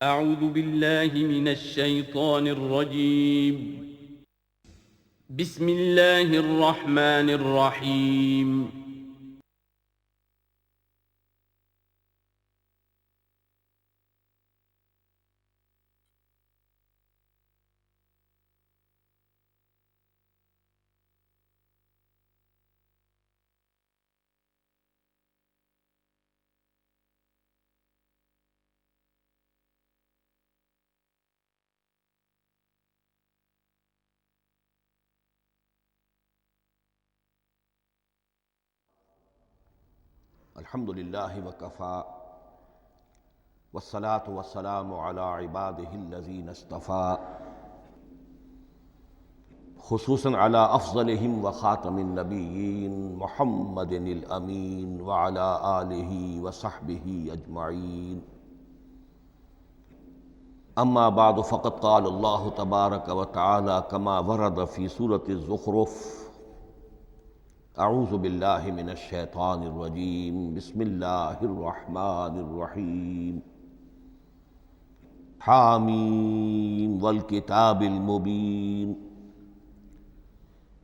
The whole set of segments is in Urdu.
أعوذ بالله من الشيطان الرجيم. بسم الله الرحمن الرحيم. الحمد للہ وکفیٰ والصلاة والسلام علی عبادہ الذین اصطفیٰ خصوصاً علی افضلہم وخاتم النبیین محمد الامین وعلی آلہ وصحبہ اجمعین اما بعد فقد قال اللہ تبارک وتعالی کما ورد فی سورۃ الزخرف اعوذ باللہ من الشیطان الرجیم بسم اللہ الرحمن الرحیم حامیم والکتاب المبین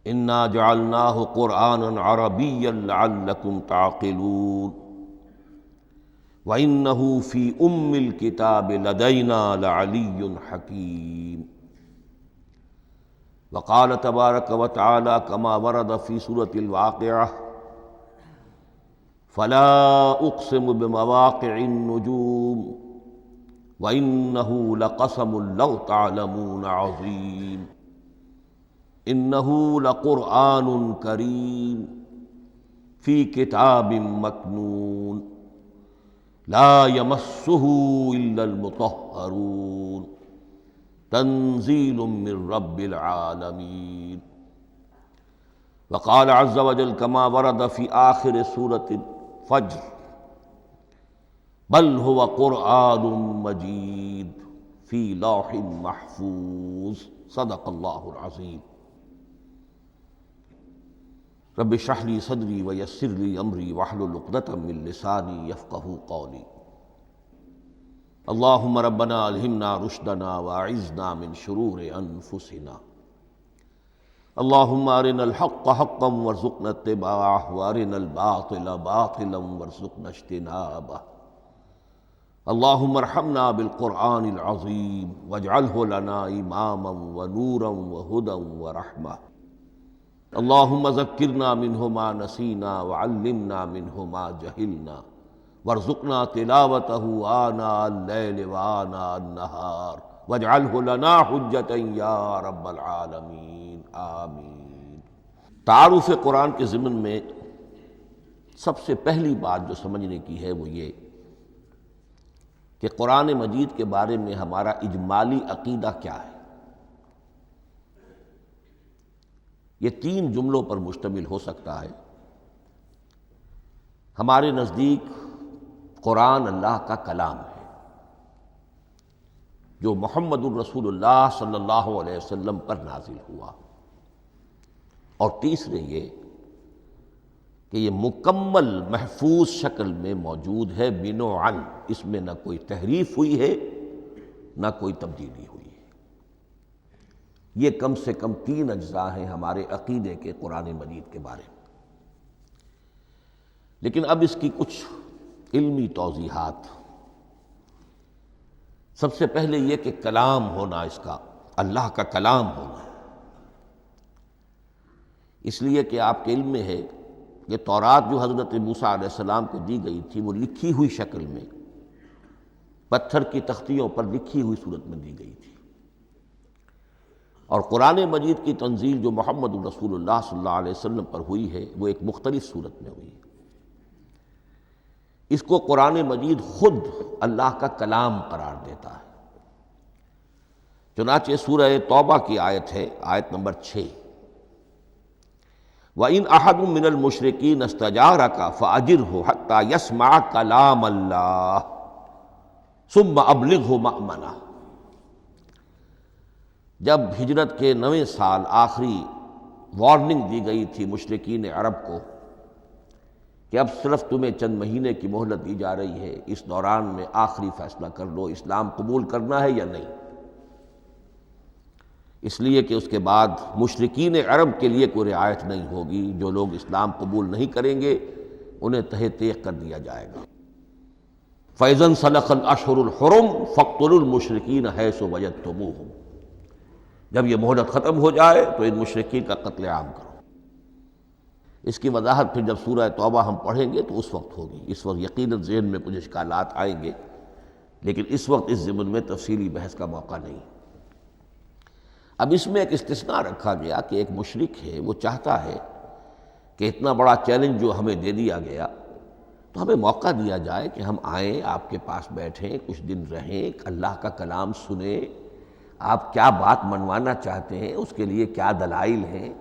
انا جعلناہ قرآنا عربیا لعلکم تعقلون وَإِنَّهُ فِي أُمِّ الْكِتَابِ لَدَيْنَا لَعَلِيٌّ حَكِيمٌ وقال تبارک وتعالی کما ورد فی سورۃ الواقعہ فلا اقسم بمواقع النجوم وإنه لقسم لو تعلمون عظیم انہ لقرآن کریم فی کتاب مکنون لا یمسہ الا المطہرون تنزیل من رب العالمین وقال عز وجل کما ورد فی آخر سورۃ الفجر بل هو قرآن مجید فی لوح محفوظ صدق اللہ العظیم رب اشرح لی صدری ویسر لی امری واحلل عقدۃ من لسانی یفقہوا قولی اللہم ربنا الہمنا رشدنا واعذنا من شرور انفسنا اللہم ارنا الحق حقا وارزقنا اتباعہ وارنا الباطل باطلا وارزقنا اجتنابہ اللہم ارحمنا بالقرآن العظیم واجعلہ لنا اماما ونورا وہدی ورحمہ اللہم ذکرنا منہ ما نسینا وعلمنا منہ ما جہلنا وارزقنا تلاوتہ آناء اللیل وآناء النہار واجعلہ لنا حجتا یا رب العالمین آمین۔ تعارف قرآن کے ضمن میں سب سے پہلی بات جو سمجھنے کی ہے وہ یہ کہ قرآن مجید کے بارے میں ہمارا اجمالی عقیدہ کیا ہے۔ یہ تین جملوں پر مشتمل ہو سکتا ہے۔ ہمارے نزدیک قرآن اللہ کا کلام ہے جو محمد الرسول اللہ صلی اللہ علیہ وسلم پر نازل ہوا، اور تیسرے یہ کہ یہ مکمل محفوظ شکل میں موجود ہے بنوعاً، اس میں نہ کوئی تحریف ہوئی ہے نہ کوئی تبدیلی ہوئی ہے۔ یہ کم سے کم تین اجزاء ہیں ہمارے عقیدے کے قرآن مجید کے بارے میں۔ لیکن اب اس کی کچھ علمی توضیحات۔ سب سے پہلے یہ کہ کلام ہونا، اس کا اللہ کا کلام ہونا، اس لیے کہ آپ کے علم میں ہے کہ تورات جو حضرت موسیٰ علیہ السلام کو دی گئی تھی وہ لکھی ہوئی شکل میں پتھر کی تختیوں پر لکھی ہوئی صورت میں دی گئی تھی، اور قرآن مجید کی تنزیل جو محمد الرسول اللہ صلی اللہ علیہ وسلم پر ہوئی ہے وہ ایک مختلف صورت میں ہوئی ہے۔ اس کو قرآن مجید خود اللہ کا کلام قرار دیتا ہے۔ چنانچہ سورہ توبہ کی آیت ہے، آیت نمبر 6، وَإِنْ أَحَدٌ مِّنَ الْمُشْرِكِينَ اسْتَجَارَكَ فَأَجِرْهُ حَتَّى يَسْمَعَ كَلَامَ اللَّهِ ثُمَّ أَبْلِغْهُ مَأْمَنَهُ۔ جب ہجرت کے 9ویں سال آخری وارننگ دی گئی تھی مشرکین عرب کو کہ اب صرف تمہیں چند مہینے کی مہلت دی جا رہی ہے، اس دوران میں آخری فیصلہ کر لو اسلام قبول کرنا ہے یا نہیں، اس لیے کہ اس کے بعد مشرکین عرب کے لیے کوئی رعایت نہیں ہوگی، جو لوگ اسلام قبول نہیں کریں گے انہیں تہہ تیغ کر دیا جائے گا۔ فَإِذَا انْسَلَخَ الْأَشْهُرُ الْحُرُمُ فَاقْتُلُوا الْمُشْرِكِينَ حَيْثُ وَجَدتُّمُوهُمْ، جب یہ مہلت ختم ہو جائے تو ان مشرکین کا قتل عام کرو۔ اس کی وضاحت پھر جب سورہ توبہ ہم پڑھیں گے تو اس وقت ہوگی، اس وقت یقیناً ذہن میں کچھ اشکالات آئیں گے، لیکن اس وقت اس ضمن میں تفصیلی بحث کا موقع نہیں۔ اب اس میں ایک استثناء رکھا گیا کہ ایک مشرک ہے، وہ چاہتا ہے کہ اتنا بڑا چیلنج جو ہمیں دے دیا گیا تو ہمیں موقع دیا جائے کہ ہم آئیں، آپ کے پاس بیٹھیں، کچھ دن رہیں، اللہ کا کلام سنیں، آپ کیا بات منوانا چاہتے ہیں، اس کے لیے کیا دلائل ہیں،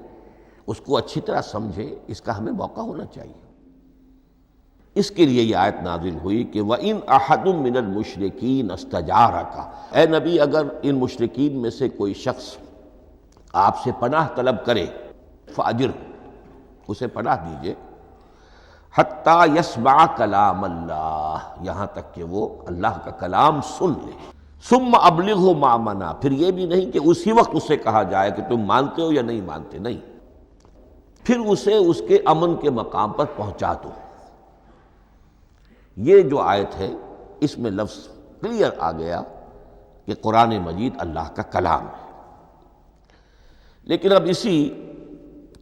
اس کو اچھی طرح سمجھیں، اس کا ہمیں موقع ہونا چاہیے۔ اس کے لیے یہ آیت نازل ہوئی کہ وَإِنْ أَحَدٌ مِّنَ الْمُشْرِكِينَ اسْتَجَارَكَ، اے نبی اگر ان مشرکین میں سے کوئی شخص آپ سے پناہ طلب کرے فَأَجِرْهُ، اسے پناہ دیجئے، حَتَّى يَسْمَعَ كَلَامَ اللَّهِ، یہاں تک کہ وہ اللہ کا کلام سن لے، ثُمَّ أَبْلِغْهُ مَأْمَنَا، پھر یہ بھی نہیں کہ اسی وقت اسے کہا جائے کہ تم مانتے ہو یا نہیں مانتے، نہیں، پھر اسے اس کے امن کے مقام پر پہنچا دو۔ یہ جو آیت ہے اس میں لفظ کلیئر آ گیا کہ قرآن مجید اللہ کا کلام ہے، لیکن اب اسی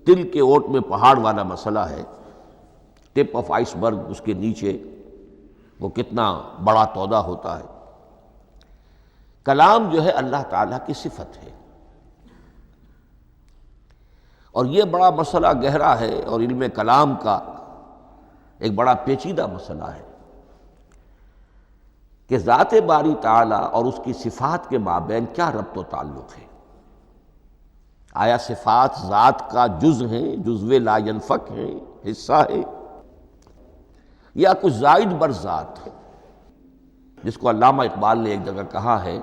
تل کے اوٹ میں پہاڑ والا مسئلہ ہے، ٹپ آف آئس برگ، اس کے نیچے وہ کتنا بڑا تودہ ہوتا ہے۔ کلام جو ہے اللہ تعالیٰ کی صفت ہے، اور یہ بڑا مسئلہ گہرا ہے، اور علم کلام کا ایک بڑا پیچیدہ مسئلہ ہے کہ ذات باری تعالیٰ اور اس کی صفات کے مابین کیا ربط و تعلق ہے۔ آیا صفات ذات کا جز ہیں، جزو لا ینفک ہیں، حصہ ہے، یا کچھ زائد بر ذات، جس کو علامہ اقبال نے ایک جگہ کہا ہے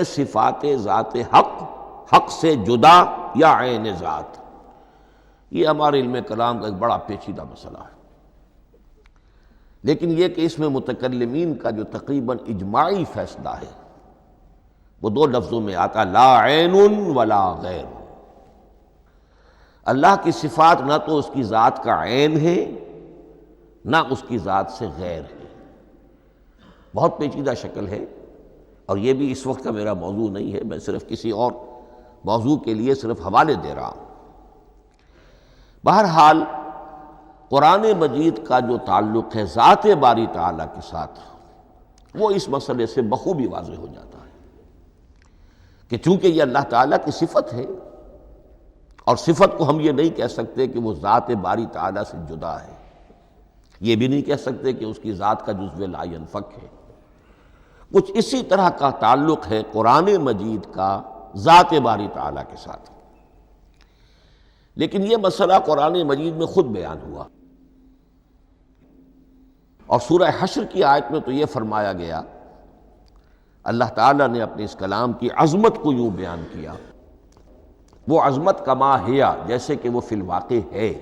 صفات ذات حق، حق سے جدا یا عین ذات۔ یہ ہمارے علم کلام کا ایک بڑا پیچیدہ مسئلہ ہے، لیکن یہ کہ اس میں متکلمین کا جو تقریباً اجماعی فیصلہ ہے وہ دو لفظوں میں آتا، لا عین ولا غیر۔ اللہ کی صفات نہ تو اس کی ذات کا عین ہے نہ اس کی ذات سے غیر ہے، بہت پیچیدہ شکل ہے، اور یہ بھی اس وقت کا میرا موضوع نہیں ہے، میں صرف کسی اور موضوع کے لیے صرف حوالے دے رہا ہوں۔ بہرحال قرآن مجید کا جو تعلق ہے ذات باری تعالیٰ کے ساتھ، وہ اس مسئلے سے بخوبی واضح ہو جاتا ہے کہ چونکہ یہ اللہ تعالیٰ کی صفت ہے، اور صفت کو ہم یہ نہیں کہہ سکتے کہ وہ ذات باری تعالیٰ سے جدا ہے، یہ بھی نہیں کہہ سکتے کہ اس کی ذات کا جزو لا ینفک ہے، کچھ اسی طرح کا تعلق ہے قرآن مجید کا ذات باری تعالیٰ کے ساتھ۔ لیکن یہ مسئلہ قرآن مجید میں خود بیان ہوا، اور سورہ حشر کی آیت میں تو یہ فرمایا گیا، اللہ تعالیٰ نے اپنے اس کلام کی عظمت کو یوں بیان کیا، وہ عظمت کما ہیا، جیسے کہ وہ فی الواقع ہے،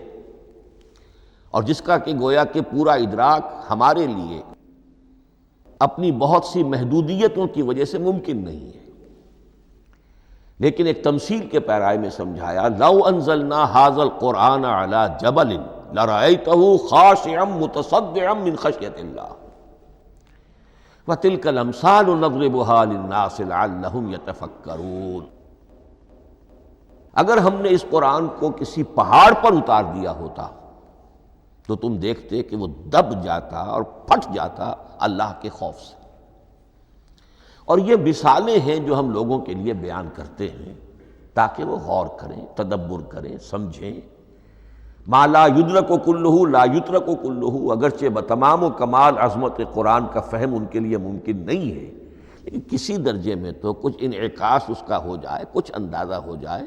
اور جس کا کہ گویا کہ پورا ادراک ہمارے لیے اپنی بہت سی محدودیتوں کی وجہ سے ممکن نہیں ہے، لیکن ایک تمثیل کے پیرائے میں سمجھایا، لو انزلنا ھذا القرآن علی جبل لرأیتہ خاشعا متصدعا من خشیۃ اللہ وتلک الامثال نضربها للناس لعلهم یتفکرون۔ اگر ہم نے اس قرآن کو کسی پہاڑ پر اتار دیا ہوتا تو تم دیکھتے کہ وہ دب جاتا اور پھٹ جاتا اللہ کے خوف سے۔ اور یہ مثالیں ہیں جو ہم لوگوں کے لیے بیان کرتے ہیں تاکہ وہ غور کریں، تدبر کریں، سمجھیں۔ ما لا یدرک کلہ لا یترک کلہ، اگرچہ بتمام و کمال عظمت قرآن کا فہم ان کے لیے ممکن نہیں ہے، لیکن کسی درجے میں تو کچھ انعکاس اس کا ہو جائے، کچھ اندازہ ہو جائے،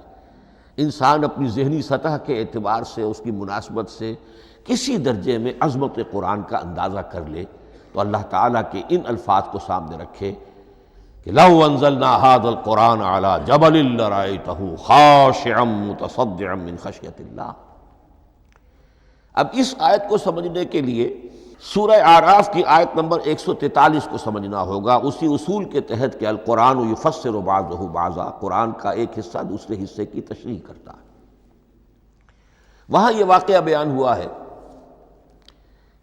انسان اپنی ذہنی سطح کے اعتبار سے، اس کی مناسبت سے کسی درجے میں عظمت قرآن کا اندازہ کر لے، تو اللہ تعالیٰ کے ان الفاظ کو سامنے رکھے کہ لو انزلنا ھذا القرآن علی جبل لرأیتہ خاشعا متصدعا من خشیۃ اللہ۔ اب اس آیت کو سمجھنے کے لیے سورہ اعراف کی آیت نمبر 143 کو سمجھنا ہوگا، اسی اصول کے تحت کہ القرآن یفسر بعضہ بعضا، قرآن کا ایک حصہ دوسرے حصے کی تشریح کرتا ہے۔ وہاں یہ واقعہ بیان ہوا ہے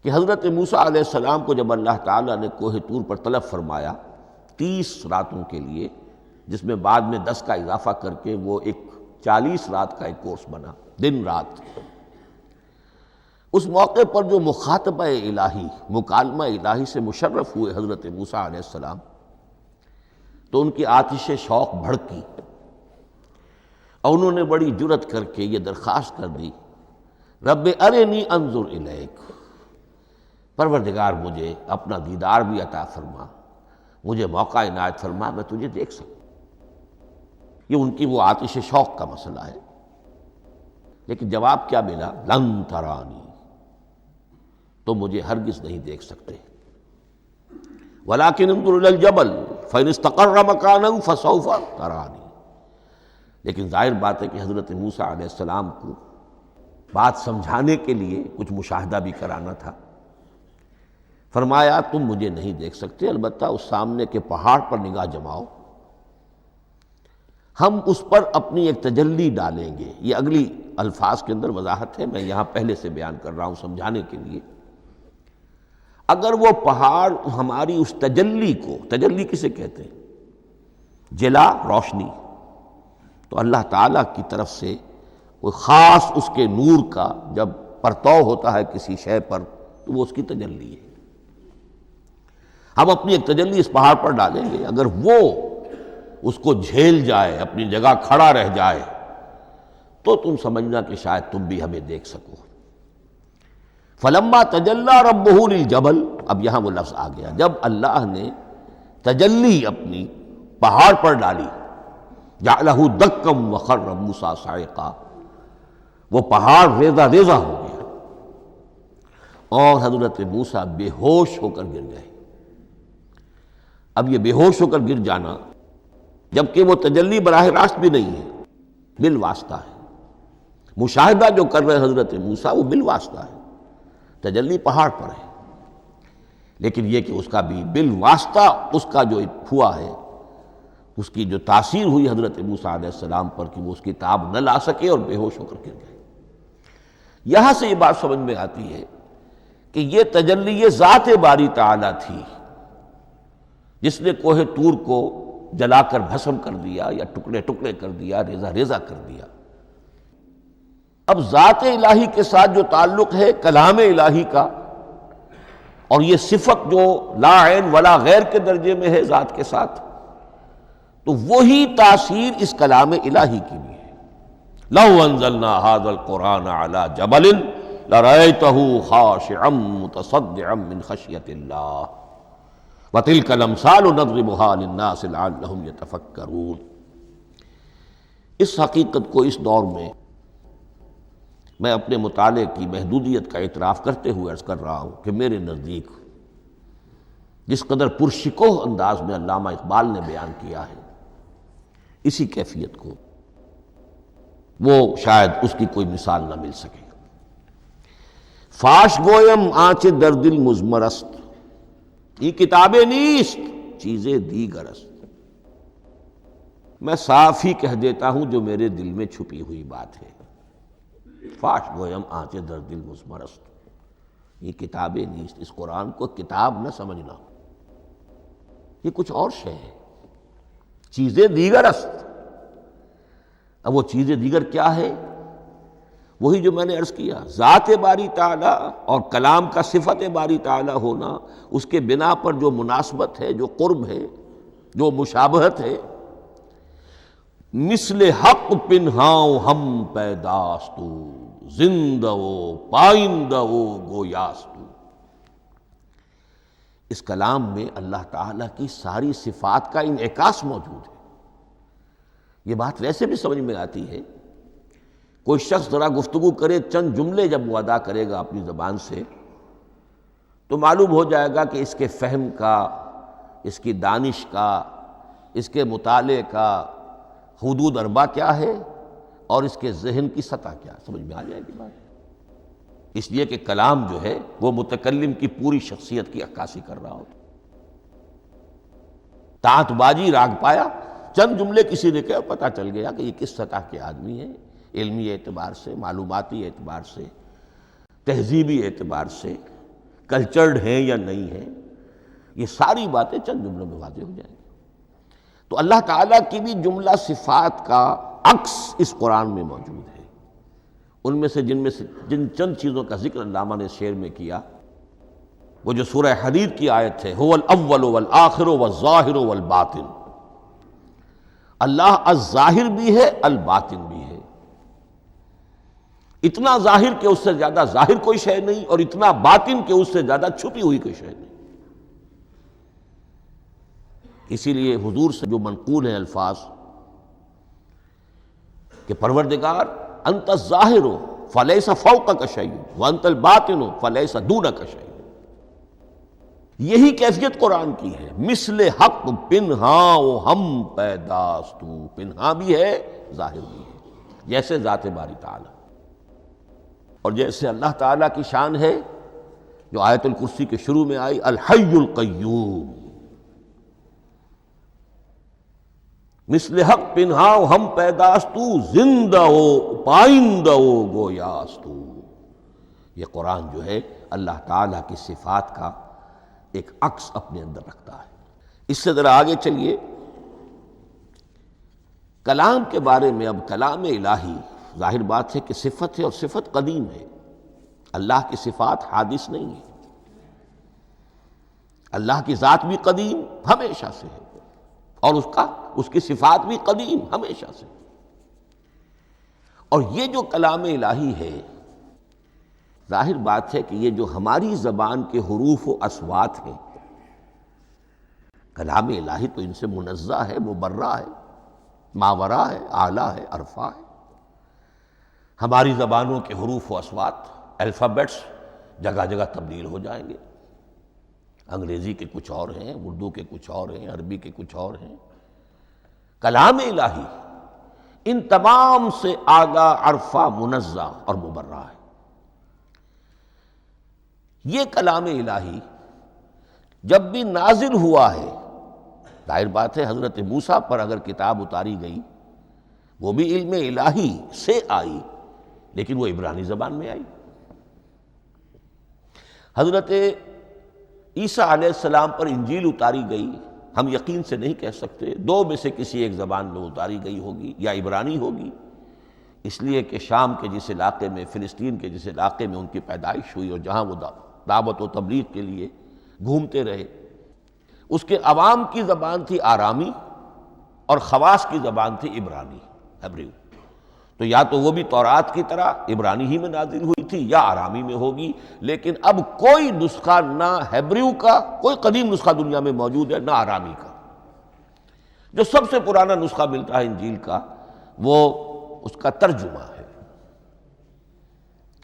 کہ حضرت موسیٰ علیہ السلام کو جب اللہ تعالیٰ نے کوہ طور پر طلب فرمایا 30 راتوں کے لیے، جس میں بعد میں 10 کا اضافہ کر کے وہ ایک 40 رات کا ایک کورس بنا، دن رات، اس موقع پر جو مخاطبہ الہی، مکالمہ الہی سے مشرف ہوئے حضرت موسیٰ علیہ السلام، تو ان کی آتش شوق بھڑکی اور انہوں نے بڑی جرأت کر کے یہ درخواست کر دی، رب ارنی انظر الیک، پروردگار مجھے اپنا دیدار بھی عطا فرما، مجھے موقع عنایت فرما، میں تجھے دیکھ سکوں۔ یہ ان کی وہ آتش شوق کا مسئلہ ہے، لیکن جواب کیا ملا؟ لن ترانی، تو مجھے ہرگز نہیں دیکھ سکتے، ولیکن انظر الی الجبل فإن استقر مکانہ فسوف ترانی۔ لیکن ظاہر بات ہے کہ حضرت موسیٰ علیہ السلام کو بات سمجھانے کے لیے کچھ مشاہدہ بھی کرانا تھا۔ فرمایا تم مجھے نہیں دیکھ سکتے، البتہ اس سامنے کے پہاڑ پر نگاہ جماؤ، ہم اس پر اپنی ایک تجلی ڈالیں گے۔ یہ اگلی الفاظ کے اندر وضاحت ہے، میں یہاں پہلے سے بیان کر رہا ہوں سمجھانے کے لیے۔ اگر وہ پہاڑ ہماری اس تجلی کو، تجلی کسے کہتے ہیں؟ جلا، روشنی، تو اللہ تعالیٰ کی طرف سے کوئی خاص اس کے نور کا جب پرتو ہوتا ہے کسی شے پر تو وہ اس کی تجلی ہے۔ ہم اپنی ایک تجلی اس پہاڑ پر ڈالیں گے، اگر وہ اس کو جھیل جائے، اپنی جگہ کھڑا رہ جائے، تو تم سمجھنا کہ شاید تم بھی ہمیں دیکھ سکو۔ فلما تجلی ربہ للجبل، اب یہاں وہ لفظ آ گیا، جب اللہ نے تجلی اپنی پہاڑ پر ڈالی، جعلہ دکا وخر موسیٰ صعقا، وہ پہاڑ ریزہ ریزہ ہو گیا اور حضرت موسیٰ بے ہوش ہو کر گر گئے۔ اب یہ بے ہوش ہو کر گر جانا، جبکہ وہ تجلی براہ راست بھی نہیں ہے، بالواسطہ ہے، مشاہدہ جو کر رہے حضرت موسیٰ وہ بالواسطہ ہے، تجلی پہاڑ پر ہے، لیکن یہ کہ اس کا بھی بالواسطہ اس کا جو ہوا ہے، اس کی جو تاثیر ہوئی حضرت موسیٰ علیہ السلام پر کہ وہ اس کی تاب نہ لا سکے اور بے ہوش ہو کر گر گئے۔ یہاں سے یہ بات سمجھ میں آتی ہے کہ یہ تجلی یہ ذات باری تعالیٰ تھی جس نے کوہ طور کو جلا کر بھسم کر دیا یا ٹکڑے ٹکڑے کر دیا، ریزہ ریزہ کر دیا۔ اب ذات الہی کے ساتھ جو تعلق ہے کلام الہی کا، اور یہ صفت جو لا عین ولا غیر کے درجے میں ہے ذات کے ساتھ، تو وہی تاثیر اس کلام الہی کی بھی ہے۔ لو انزلنا هذا القرآن على جبل لرأيته خاشعا متصدعا من خشية الله وتلك الامثال نضربها للناس لعلهم يتفكرون۔ اس حقیقت کو اس دور میں میں اپنے مطالعے کی محدودیت کا اعتراف کرتے ہوئے عرض کر رہا ہوں کہ میرے نزدیک جس قدر پرشکوہ انداز میں علامہ اقبال نے بیان کیا ہے اسی کیفیت کو وہ شاید اس کی کوئی مثال نہ مل سکے۔ فاش گویم آنچ در دل مضمرست، یہ کتابیں نیست چیزیں دیگر است، میں صاف ہی کہہ دیتا ہوں جو میرے دل میں چھپی ہوئی بات ہے۔ فاش گویم آنچ در دل مضمرست، یہ کتابیں نیست، اس قرآن کو کتاب نہ سمجھنا، یہ کچھ اور شے ہے، چیزیں دیگر است۔ اب وہ چیزیں دیگر کیا ہے؟ وہی جو میں نے عرض کیا، ذات باری تعالیٰ اور کلام کا صفت باری تعالیٰ ہونا، اس کے بنا پر جو مناسبت ہے، جو قرب ہے، جو مشابہت ہے۔ مثل حق پنہاؤ ہم پیداستو، زندہ و پائندہ و گویاستو۔ اس کلام میں اللہ تعالیٰ کی ساری صفات کا انعکاس موجود ہے۔ یہ بات ویسے بھی سمجھ میں آتی ہے، کوئی شخص ذرا گفتگو کرے، چند جملے جب وہ ادا کرے گا اپنی زبان سے تو معلوم ہو جائے گا کہ اس کے فہم کا، اس کی دانش کا، اس کے مطالعے کا حدود اربع کیا ہے اور اس کے ذہن کی سطح کیا، سمجھ میں آ جائے گی بات۔ اس لیے کہ کلام جو ہے وہ متکلم کی پوری شخصیت کی عکاسی کر رہا ہوتا۔ تانت بازی راگ پایا، چند جملے کسی نے کہا، پتہ چل گیا کہ یہ کس سطح کے آدمی ہیں، علمی اعتبار سے، معلوماتی اعتبار سے، تہذیبی اعتبار سے، کلچرڈ ہیں یا نہیں ہیں۔ یہ ساری باتیں چند جملوں میں واضح ہو جائیں گی۔ تو اللہ تعالیٰ کی بھی جملہ صفات کا عکس اس قرآن میں موجود ہے۔ ان میں سے جن چند چیزوں کا ذکر علامہ نے شعر میں کیا، وہ جو سورہ حدید کی آیت ہے، هو الاول والآخر والظاہر والباطن، اللہ الظاہر بھی ہے، الباطن بھی ہے۔ اتنا ظاہر کہ اس سے زیادہ ظاہر کوئی شے نہیں، اور اتنا باطن کہ اس سے زیادہ چھپی ہوئی کوئی شے نہیں۔ اسی لیے حضور سے جو منقول ہیں الفاظ کہ پروردگار انت الظاہر فلیس فوقک شیء وانت الباطن فلیس دونک شیء، یہی کیفیت قرآن کی ہے۔ مثل حق پنہاں و ہم پیداستو، پنہاں بھی ہے ظاہر بھی ہے، جیسے ذات باری تعالی، اور جیسے اللہ تعالیٰ کی شان ہے جو آیت الکرسی کے شروع میں آئی، الحی القیوم، مثل حق پنہاں و ہم پیداستو، زندہ و پائندہ و گویاستو۔ یہ قرآن جو ہے اللہ تعالیٰ کی صفات کا ایک عکس اپنے اندر رکھتا ہے۔ اس سے ذرا آگے چلیے، کلام کے بارے میں۔ اب کلام الہی ظاہر بات ہے کہ صفت ہے، اور صفت قدیم ہے۔ اللہ کی صفات حادث نہیں ہے، اللہ کی ذات بھی قدیم ہمیشہ سے ہے، اور اس کی صفات بھی قدیم ہمیشہ سے۔ اور یہ جو کلام الہی ہے، ظاہر بات ہے کہ یہ جو ہماری زبان کے حروف و اصوات ہیں، کلام الہی تو ان سے منزہ ہے، مبرہ ہے، ماورا ہے، اعلیٰ ہے، عرفہ ہے۔ ہماری زبانوں کے حروف و اصوات، الفابیٹس جگہ جگہ تبدیل ہو جائیں گے، انگریزی کے کچھ اور ہیں، اردو کے کچھ اور ہیں، عربی کے کچھ اور ہیں۔ کلام الہی ان تمام سے آگاہ، عرفہ، منزہ اور مبرہ ہے۔ یہ کلام الہی جب بھی نازل ہوا ہے، ظاہر بات ہے حضرت موسیٰ پر اگر کتاب اتاری گئی، وہ بھی علم الہی سے آئی، لیکن وہ عبرانی زبان میں آئی۔ حضرت عیسیٰ علیہ السلام پر انجیل اتاری گئی، ہم یقین سے نہیں کہہ سکتے، دو میں سے کسی ایک زبان میں اتاری گئی ہوگی، یا عبرانی ہوگی، اس لیے کہ شام کے جس علاقے میں، فلسطین کے جس علاقے میں ان کی پیدائش ہوئی، اور جہاں وہ دعوت و تبلیغ کے لیے گھومتے رہے، اس کے عوام کی زبان تھی آرامی، اور خواص کی زبان تھی عبرانی، ہیبریو۔ تو یا تو وہ بھی تورات کی طرح عبرانی ہی میں نازل ہوئی تھی، یا آرامی میں ہوگی، لیکن اب کوئی نسخہ نہ ہیبریو کا، کوئی قدیم نسخہ دنیا میں موجود ہے، نہ آرامی کا۔ جو سب سے پرانا نسخہ ملتا ہے انجیل کا، وہ اس کا ترجمہ ہے،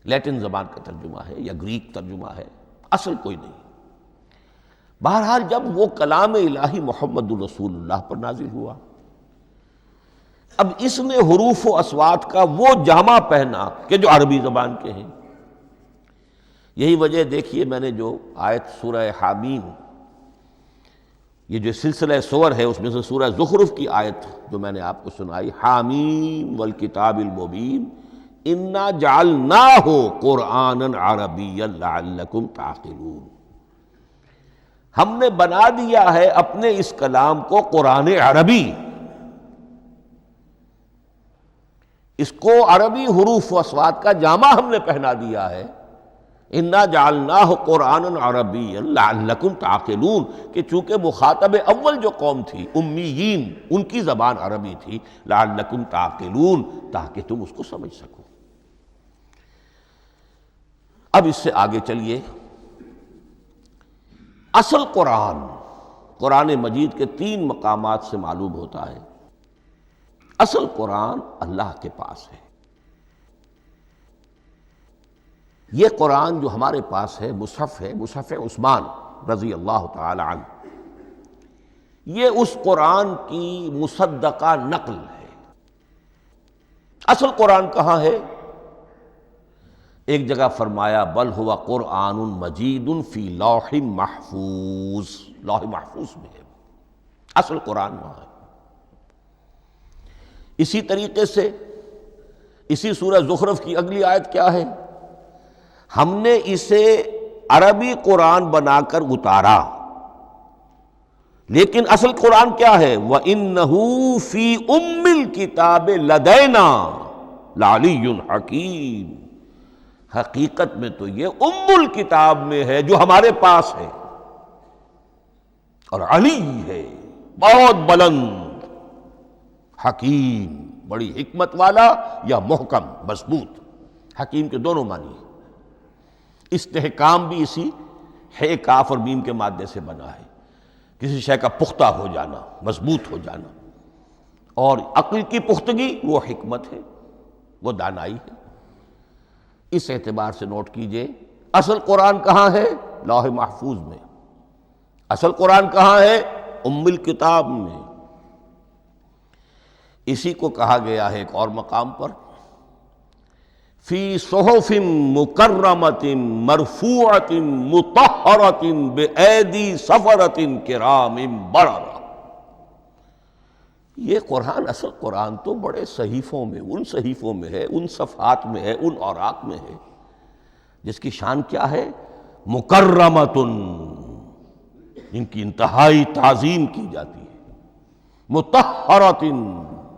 لیٹن زبان کا ترجمہ ہے، یا گریک ترجمہ ہے، اصل کوئی نہیں۔ بہرحال جب وہ کلام الہی محمد الرسول اللہ پر نازل ہوا، اب اس نے حروف و اصوات کا وہ جامہ پہنا کہ جو عربی زبان کے ہیں۔ یہی وجہ دیکھیے، میں نے جو آیت سورہ حامیم، یہ جو سلسلہ سور ہے اس میں سے سورہ زخرف کی آیت جو میں نے آپ کو سنائی، حامیم والکتاب المبین انا جعلناہ قرآنا عربیا لعلکم تعقلون، ہم نے بنا دیا ہے اپنے اس کلام کو قرآن عربی، اس کو عربی حروف و اصوات کا جامہ ہم نے پہنا دیا ہے۔ انا جعلناہ قرآنا عربیا لعلکم تعقلون، کہ چونکہ مخاطب اول جو قوم تھی امیین، ان کی زبان عربی تھی، لعلکم تعقلون، تاکہ تم اس کو سمجھ سکو۔ اب اس سے آگے چلیے، اصل قرآن مجید کے 3 مقامات سے معلوم ہوتا ہے، اصل قرآن اللہ کے پاس ہے۔ یہ قرآن جو ہمارے پاس ہے، مصحف ہے، مصحف عثمان رضی اللہ تعالی عنہ، یہ اس قرآن کی مصدقہ نقل ہے۔ اصل قرآن کہاں ہے؟ ایک جگہ فرمایا بل ہوا قرآن مجید فی لوح محفوظ، لوح محفوظ میں ہے، اصل قرآن وہاں ہے۔ اسی طریقے سے اسی سورہ زخرف کی اگلی آیت کیا ہے؟ ہم نے اسے عربی قرآن بنا کر اتارا، لیکن اصل قرآن کیا ہے؟ وَإِنَّهُ فِي أُمِّ الْكِتَابِ لَدَيْنَا لَعَلِيٌّ حَكِيمٌ، حقیقت میں تو یہ ام الکتاب میں ہے جو ہمارے پاس ہے، اور علی ہے بہت بلند، حکیم بڑی حکمت والا، یا محکم مضبوط، حکیم کے دونوں معنی ہیں۔ استحکام بھی اسی ہے کاف اور میم کے مادے سے بنا ہے، کسی شے کا پختہ ہو جانا، مضبوط ہو جانا، اور عقل کی پختگی وہ حکمت ہے، وہ دانائی ہے۔ اس اعتبار سے نوٹ کیجئے اصل قرآن کہاں ہے؟ لوح محفوظ میں۔ اصل قرآن کہاں ہے؟ ام الکتاب میں۔ اسی کو کہا گیا ہے ایک اور مقام پر فی صحف مکرمۃ مرفوعۃ مطہرۃ بایدی سفرۃ کرام بررہ۔ یہ قرآن، اصل قرآن تو بڑے صحیفوں میں، ان صحیفوں میں ہے، ان صفحات میں ہے، ان اوراق میں ہے، جس کی شان کیا ہے؟ مکرمۃ، جن کی انتہائی تعظیم کی جاتی ہے، مطہرۃ،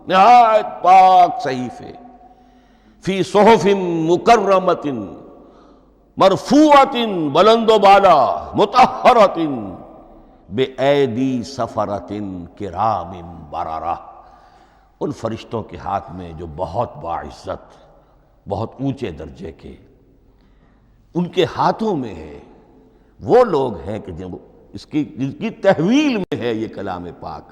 نہایت پاک صحیفے، فی صحف مکرمۃ مرفوعۃ، بلند و بالا، مطہرۃ بِأَيْدِي سَفَرَةٍ کرام بررہ، ان فرشتوں کے ہاتھ میں جو بہت باعزت، بہت اونچے درجے کے، ان کے ہاتھوں میں ہے۔ وہ لوگ ہیں کہ جن کی تحویل میں ہے یہ کلام پاک،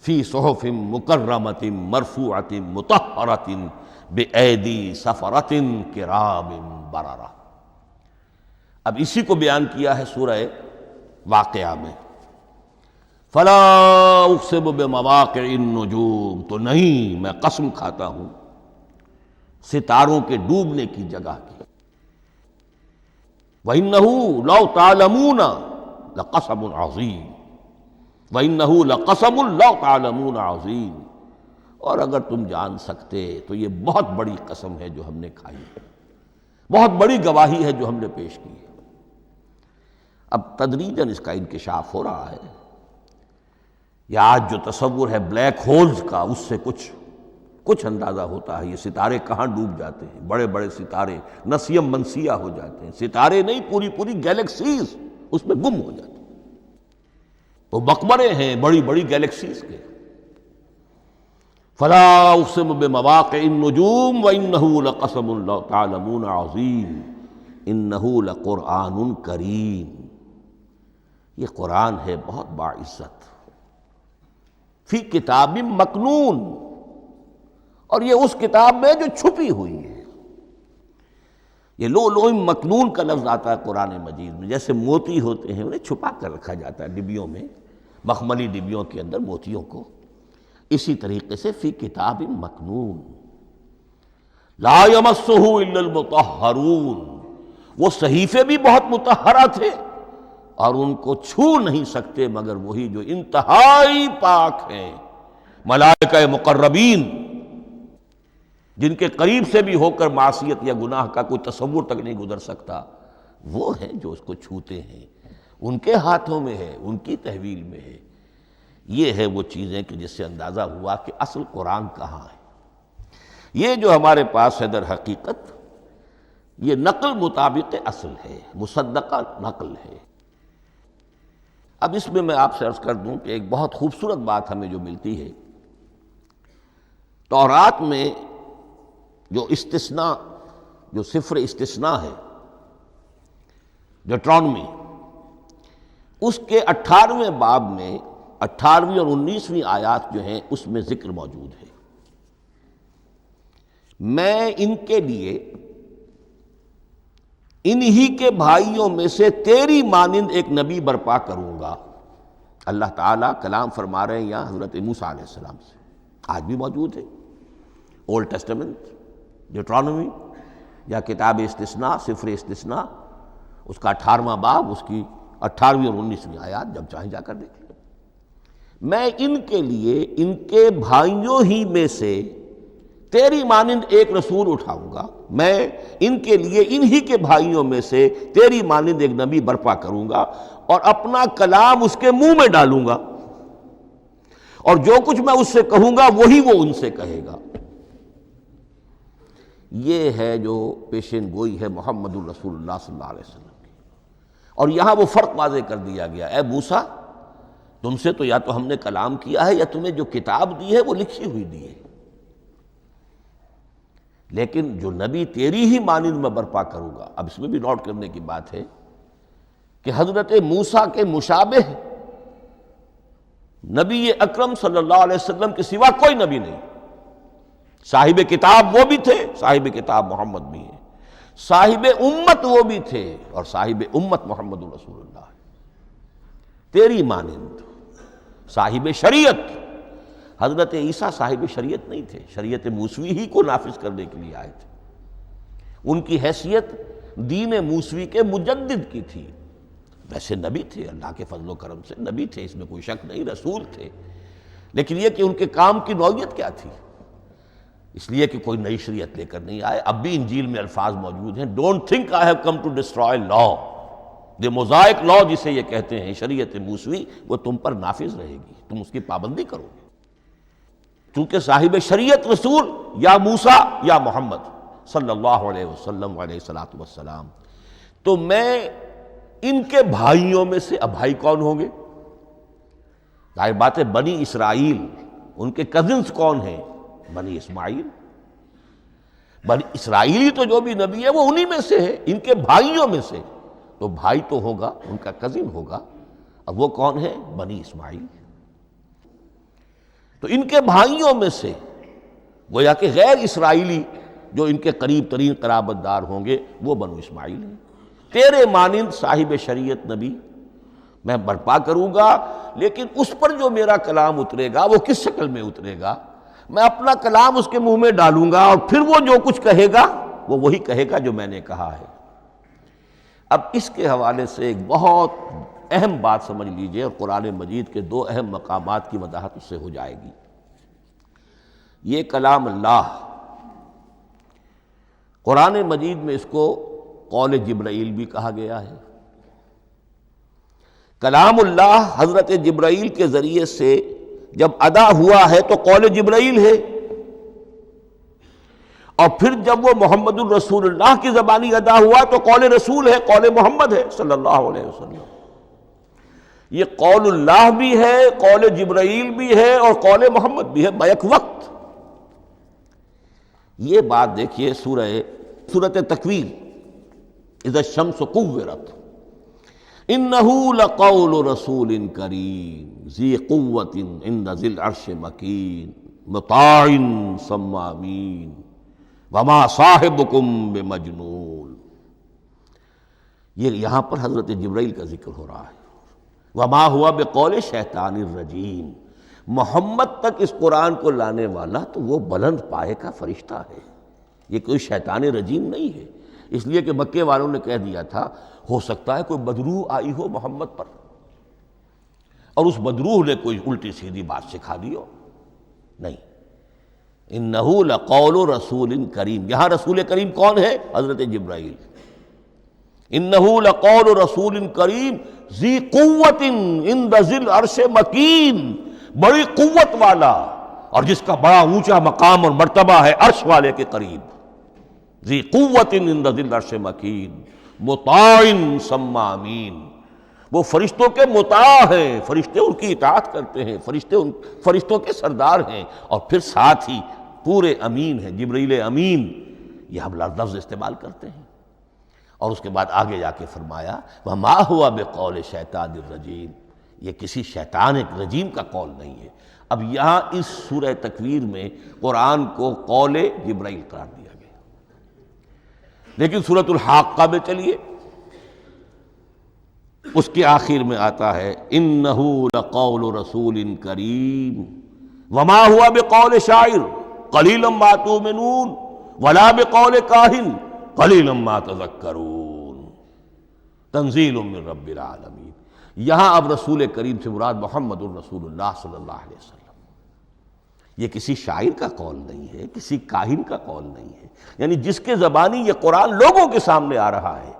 فی صحف مکرمۃ مرفوعۃ مطہرۃ بِأَيْدِي سَفَرَةٍ کرام بررہ۔ اب اسی کو بیان کیا ہے سورہ واقعہ میں، فلا اقسم بمواقع النجوم، تو نہیں، میں قسم کھاتا ہوں ستاروں کے ڈوبنے کی جگہ کی۔ وَإِنَّهُ لَوْ تَعْلَمُونَ لَقَسَمٌ عَظِيمٌ، وَإِنَّهُ لَقَسَمٌ لَوْ تَعْلَمُونَ عَظِيمٌ، اور اگر تم جان سکتے تو یہ بہت بڑی قسم ہے جو ہم نے کھائی ہے، بہت بڑی گواہی ہے جو ہم نے پیش کی ہے۔ اب تدریجاً اس کا انکشاف ہو رہا ہے۔ یہ آج جو تصور ہے بلیک ہولز کا، اس سے کچھ اندازہ ہوتا ہے یہ ستارے کہاں ڈوب جاتے ہیں، بڑے بڑے ستارے نسیم منسیہ ہو جاتے ہیں، ستارے نہیں، پوری گیلیکسیز اس میں گم ہو جاتے ہیں، وہ مقبرے ہیں بڑی بڑی گیلیکسیز کے۔ فلا اقسم بمواقع النجوم وانہ لقسم لو تعلمون عظیم انہ لقرآن کریم، یہ قرآن ہے بہت باعزت، فی کتاب مکنون، اور یہ اس کتاب میں جو چھپی ہوئی ہے۔ یہ لؤلؤ مکنون کا لفظ آتا ہے قرآن مجید میں، جیسے موتی ہوتے ہیں انہیں چھپا کر رکھا جاتا ہے ڈبیوں میں، مخملی ڈبیوں کے اندر موتیوں کو، اسی طریقے سے فی کتاب مکنون، لا یمسہ الا المطہرون، وہ صحیفے بھی بہت مطہرہ تھے اور ان کو چھو نہیں سکتے مگر وہی جو انتہائی پاک ہیں، ملائکہ مقربین، جن کے قریب سے بھی ہو کر معصیت یا گناہ کا کوئی تصور تک نہیں گزر سکتا، وہ ہیں جو اس کو چھوتے ہیں، ان کے ہاتھوں میں ہے، ان کی تحویل میں ہے۔ یہ ہے وہ چیزیں کہ جس سے اندازہ ہوا کہ اصل قرآن کہاں ہے۔ یہ جو ہمارے پاس ہے در حقیقت یہ نقل مطابق اصل ہے، مصدقہ نقل ہے۔ اب اس میں آپ سے عرض کر دوں کہ ایک بہت خوبصورت بات ہمیں جو ملتی ہے، تورات میں جو استثناء، جو صفر استثناء ہے، ڈیوٹرانومی، اس کے 18ویں باب میں 18ویں اور 19ویں آیات جو ہیں اس میں ذکر موجود ہے، میں ان کے لیے انہی کے بھائیوں میں سے تیری مانند ایک نبی برپا کروں گا۔ اللہ تعالیٰ کلام فرما رہے ہیں یہاں حضرت موسیٰ علیہ السلام سے، آج بھی موجود ہے، اولڈ ٹیسٹمنٹ، ڈیوٹرانومی، یا کتاب استثناء سفر استثناء اس کا 18واں باب، اس کی 18ویں اور 19ویں آیات، جب چاہیں جا کر دیکھ لیں۔ میں ان کے لیے ان کے بھائیوں ہی میں سے تیری مانند ایک رسول اٹھاؤں گا، میں ان کے لیے انہی کے بھائیوں میں سے تیری مانند ایک نبی برپا کروں گا اور اپنا کلام اس کے منہ میں ڈالوں گا، اور جو کچھ میں اس سے کہوں گا وہی وہ ان سے کہے گا۔ یہ ہے جو پیشین گوئی ہے محمد الرسول اللہ صلی اللہ علیہ وسلم کی۔ اور یہاں وہ فرق واضح کر دیا گیا، اے موسیٰ تم سے تو یا تو ہم نے کلام کیا ہے یا تمہیں جو کتاب دی ہے وہ لکھی ہوئی دی ہے، لیکن جو نبی تیری ہی مانند میں برپا کروں گا۔ اب اس میں بھی نوٹ کرنے کی بات ہے کہ حضرت موسیٰ کے مشابہ نبی اکرم صلی اللہ علیہ وسلم کے سوا کوئی نبی نہیں۔ صاحب کتاب وہ بھی تھے، صاحب کتاب محمد بھی ہیں، صاحب امت وہ بھی تھے، اور صاحب امت محمد رسول اللہ ہے تیری مانند۔ صاحب شریعت، حضرت عیسیٰ صاحب شریعت نہیں تھے، شریعت موسوی ہی کو نافذ کرنے کے لیے آئے تھے۔ ان کی حیثیت دین موسوی کے مجدد کی تھی، ویسے نبی تھے، اللہ کے فضل و کرم سے نبی تھے، اس میں کوئی شک نہیں، رسول تھے، لیکن یہ کہ ان کے کام کی نوعیت کیا تھی، اس لیے کہ کوئی نئی شریعت لے کر نہیں آئے۔ اب بھی انجیل میں الفاظ موجود ہیں، don't think I have come to destroy law, the Mosaic law جسے یہ کہتے ہیں، شریعت موسوی، وہ تم پر نافذ رہے گی، تم اس کی پابندی کرو گے، چونکہ صاحب شریعت رسول یا موسیٰ یا محمد صلی اللہ علیہ وسلم علیہ الصلوۃ والسلام۔ تو میں ان کے بھائیوں میں سے، اب بھائی کون ہوں گے؟ ظاہر بات ہے بنی اسرائیل، ان کے کزنز کون ہیں؟ بنی اسماعیل۔ بنی اسرائیلی تو جو بھی نبی ہے وہ انہی میں سے ہے، ان کے بھائیوں میں سے، تو بھائی تو ہوگا، ان کا کزن ہوگا، اب وہ کون ہے؟ بنی اسماعیل۔ تو ان کے بھائیوں میں سے گویا کہ غیر اسرائیلی جو ان کے قریب ترین قرابت دار ہوں گے وہ بنو اسماعیل ہیں۔ تیرے مانند صاحب شریعت نبی میں برپا کروں گا، لیکن اس پر جو میرا کلام اترے گا وہ کس شکل میں اترے گا؟ میں اپنا کلام اس کے منہ میں ڈالوں گا، اور پھر وہ جو کچھ کہے گا وہ وہی کہے گا جو میں نے کہا ہے۔ اب اس کے حوالے سے ایک بہت اہم بات سمجھ لیجئے، اور قرآن مجید کے دو اہم مقامات کی وضاحت اس سے ہو جائے گی۔ یہ کلام اللہ، قرآن مجید میں اس کو قول جبرائیل بھی کہا گیا ہے۔ کلام اللہ حضرت جبرائیل کے ذریعے سے جب ادا ہوا ہے تو قول جبرائیل ہے، اور پھر جب وہ محمد الرسول اللہ کی زبانی ادا ہوا تو قول رسول ہے، قول محمد ہے صلی اللہ علیہ وسلم۔ یہ قول اللہ بھی ہے، قول جبرائیل بھی ہے، اور قول محمد بھی ہے بیک وقت۔ یہ بات دیکھیے سورۃ تکویر، اذا الشمس کورت، انہ لقول رسول کریم ذی قوت عند ذی العرش مکین مطاع ثم امین وما صاحبکم بمجنون۔ یہ یہاں پر حضرت جبرائیل کا ذکر ہو رہا ہے۔ وما ہوا بقول شیطان الرجیم، محمد تک اس قرآن کو لانے والا تو وہ بلند پائے کا فرشتہ ہے، یہ کوئی شیطان رجیم نہیں ہے، اس لیے کہ مکے والوں نے کہہ دیا تھا ہو سکتا ہے کوئی بدروح آئی ہو محمد پر، اور اس بدروح نے کوئی الٹی سیدھی بات سکھا دی ہو، نہیں۔ انہ لقول رسول کریم، یہاں رسول کریم کون ہے؟ حضرت جبرائیل۔ انہ لقول رسول کریم ذی قوت عند ذی العرش مکین، بڑی قوت والا اور جس کا بڑا اونچا مقام اور مرتبہ ہے عرش والے کے قریب۔ ذی قوت عند ذی العرش مکین مطاع ثم امین، وہ فرشتوں کے مطاع ہیں، فرشتے ان کی اطاعت کرتے ہیں، فرشتوں کے سردار ہیں، اور پھر ساتھ ہی پورے امین ہیں، جبرائیل امین، یہ ہم لفظ استعمال کرتے ہیں۔ اور اس کے بعد آگے جا کے فرمایا وما ہوا بقول شیطان الرجیم، یہ کسی شیطان رجیم کا قول نہیں ہے۔ اب یہاں اس سورہ تکویر میں قرآن کو قول جبرائیل قرار دیا گیا، لیکن سورۃ الحاقہ میں چلیے، اس کے آخر میں آتا ہے انہ لقول رسول کریم وما ہوا بقول شاعر قلیلا ما تؤمنون ولا بقول کاہن قلیلا ما تذکرون تنزیل من رب العالمین۔ یہاں اب رسول کریم سے مراد محمد الرسول اللہ صلی اللہ علیہ وسلم۔ یہ کسی شاعر کا قول نہیں ہے، کسی کاہن کا قول نہیں ہے، یعنی جس کے زبانی یہ قرآن لوگوں کے سامنے آ رہا ہے۔